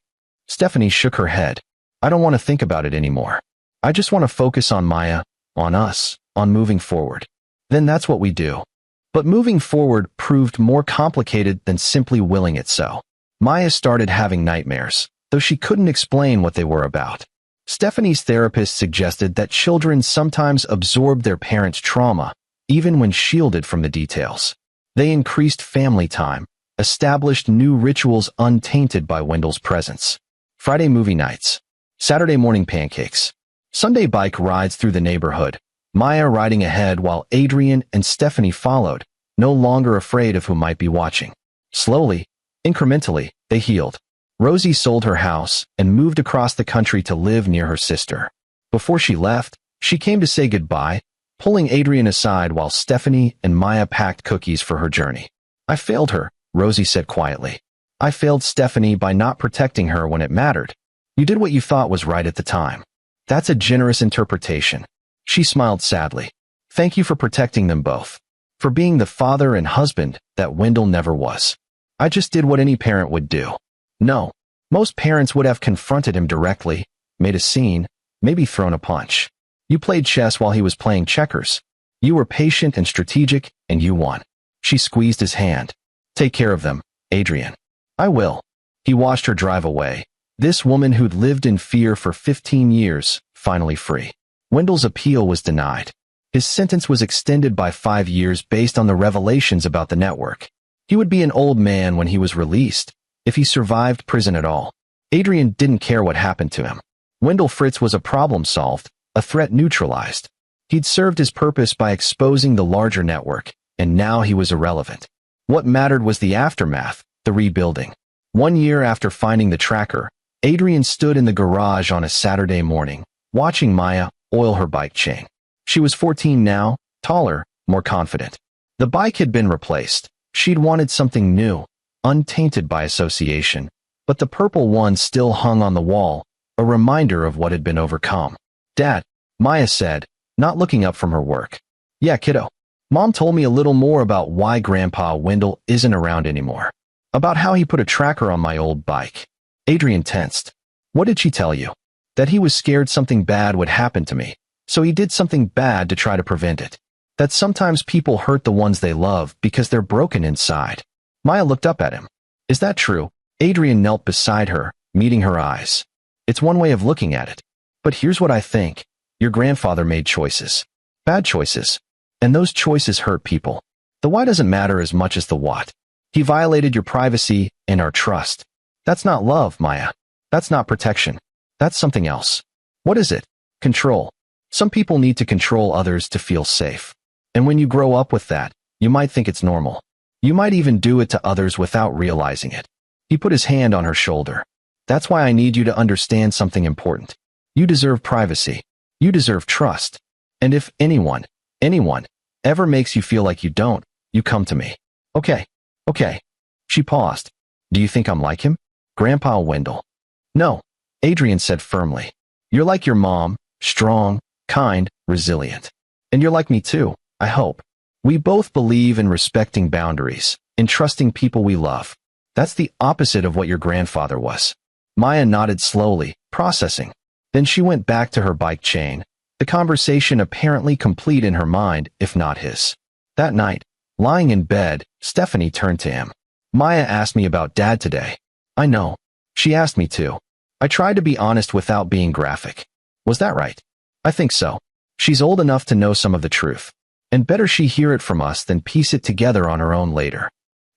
Speaker 1: Stephanie shook her head. I don't want to think about it anymore. I just want to focus on Maya, on us, on moving forward. Then that's what we do. But moving forward proved more complicated than simply willing it so. Maya started having nightmares, though she couldn't explain what they were about. Stephanie's therapist suggested that children sometimes absorb their parents' trauma, even when shielded from the details. They increased family time, established new rituals untainted by Wendell's presence. Friday movie nights. Saturday morning pancakes. Sunday bike rides through the neighborhood. Maya riding ahead while Adrian and Stephanie followed, no longer afraid of who might be watching. Slowly, incrementally, they healed. Rosie sold her house and moved across the country to live near her sister. Before she left, she came to say goodbye, pulling Adrian aside while Stephanie and Maya packed cookies for her journey. I failed her, Rosie said quietly. I failed Stephanie by not protecting her when it mattered. You did what you thought was right at the time. That's a generous interpretation. She smiled sadly. Thank you for protecting them both. For being the father and husband that Wendell never was. I just did what any parent would do. No, most parents would have confronted him directly, made a scene, maybe thrown a punch. You played chess while he was playing checkers. You were patient and strategic, and you won. She squeezed his hand. Take care of them, Adrian. I will. He watched her drive away. This woman who'd lived in fear for 15 years, finally free. Wendell's appeal was denied. His sentence was extended by 5 years based on the revelations about the network. He would be an old man when he was released, if he survived prison at all. Adrian didn't care what happened to him. Wendell Fritz was a problem solved, a threat neutralized. He'd served his purpose by exposing the larger network, and now he was irrelevant. What mattered was the aftermath, the rebuilding. 1 year after finding the tracker, Adrian stood in the garage on a Saturday morning, watching Maya oil her bike chain. She was 14 now, taller, more confident. The bike had been replaced. She'd wanted something new, untainted by association, but the purple one still hung on the wall, a reminder of what had been overcome. Dad, Maya said, not looking up from her work. Yeah, kiddo. Mom told me a little more about why Grandpa Wendell isn't around anymore. About how he put a tracker on my old bike. Adrian tensed. What did she tell you? That he was scared something bad would happen to me, so he did something bad to try to prevent it. That sometimes people hurt the ones they love because they're broken inside. Maya looked up at him. Is that true? Adrian knelt beside her, meeting her eyes. It's one way of looking at it. But here's what I think. Your grandfather made choices. Bad choices. And those choices hurt people. The why doesn't matter as much as the what. He violated your privacy and our trust. That's not love, Maya. That's not protection. That's something else. What is it? Control. Some people need to control others to feel safe. And when you grow up with that, you might think it's normal. You might even do it to others without realizing it. He put his hand on her shoulder. That's why I need you to understand something important. You deserve privacy. You deserve trust. And if anyone, ever makes you feel like you don't, you come to me. Okay. She paused. Do you think I'm like him? Grandpa Wendell. No, Adrian said firmly. You're like your mom, strong, kind, resilient. And you're like me too, I hope. We both believe in respecting boundaries, in trusting people we love. That's the opposite of what your grandfather was. Maya nodded slowly, processing. Then she went back to her bike chain, the conversation apparently complete in her mind, if not his. That night, lying in bed, Stephanie turned to him. Maya asked me about Dad today. I know. She asked me to. I tried to be honest without being graphic. Was that right? I think so. She's old enough to know some of the truth. And better she hear it from us than piece it together on her own later.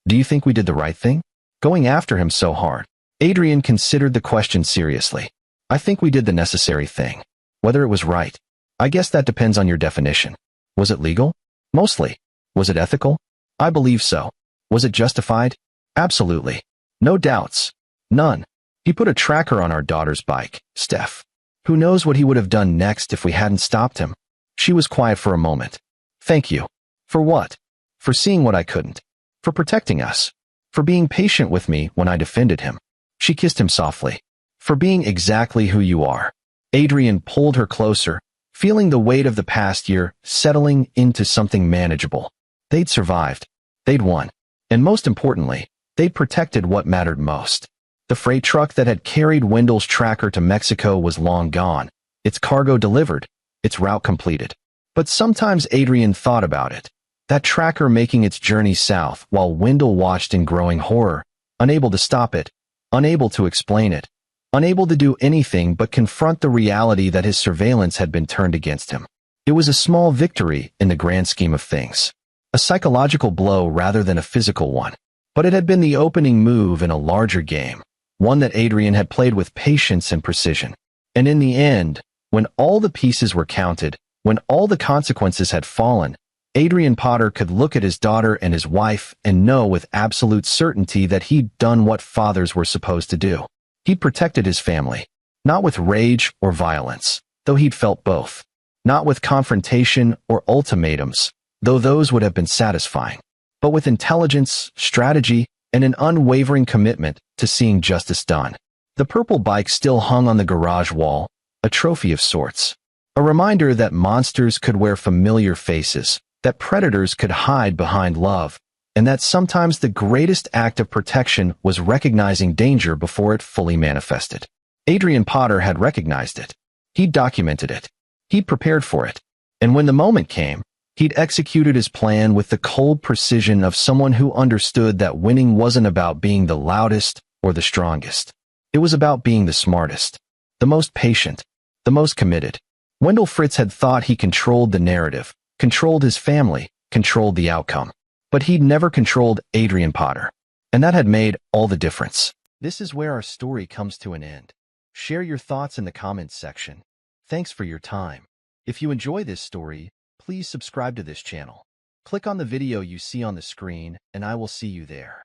Speaker 1: Do you think we did the right thing? Going after him so hard. Adrian considered the question seriously. I think we did the necessary thing. Whether it was right, I guess that depends on your definition. Was it legal? Mostly. Was it ethical? I believe so. Was it justified? Absolutely. No doubts. None. He put a tracker on our daughter's bike, Steph. Who knows what he would have done next if we hadn't stopped him? She was quiet for a moment. Thank you. For what? For seeing what I couldn't. For protecting us. For being patient with me when I defended him. She kissed him softly. For being exactly who you are. Adrian pulled her closer, feeling the weight of the past year settling into something manageable. They'd survived. They'd won. And most importantly, they'd protected what mattered most. The freight truck that had carried Wendell's tracker to Mexico was long gone. Its cargo delivered. Its route completed. But sometimes Adrian thought about it. That tracker making its journey south while Wendell watched in growing horror, unable to stop it, unable to explain it, unable to do anything but confront the reality that his surveillance had been turned against him. It was a small victory in the grand scheme of things, a psychological blow rather than a physical one. But it had been the opening move in a larger game, one that Adrian had played with patience and precision. And in the end, when all the pieces were counted, when all the consequences had fallen, Adrian Potter could look at his daughter and his wife and know with absolute certainty that he'd done what fathers were supposed to do. He'd protected his family, not with rage or violence, though he'd felt both, not with confrontation or ultimatums, though those would have been satisfying, but with intelligence, strategy, and an unwavering commitment to seeing justice done. The purple bike still hung on the garage wall, a trophy of sorts, a reminder that monsters could wear familiar faces, that predators could hide behind love, and that sometimes the greatest act of protection was recognizing danger before it fully manifested. Adrian Potter had recognized it. He'd documented it. He'd prepared for it. And when the moment came, he'd executed his plan with the cold precision of someone who understood that winning wasn't about being the loudest or the strongest. It was about being the smartest, the most patient, the most committed. Wendell Fritz had thought he controlled the narrative, controlled his family, controlled the outcome. But he'd never controlled Adrian Potter. And that had made all the difference. This is where our story comes to an end. Share your thoughts in the comments section. Thanks for your time. If you enjoy this story, please subscribe to this channel. Click on the video you see on the screen, and I will see you there.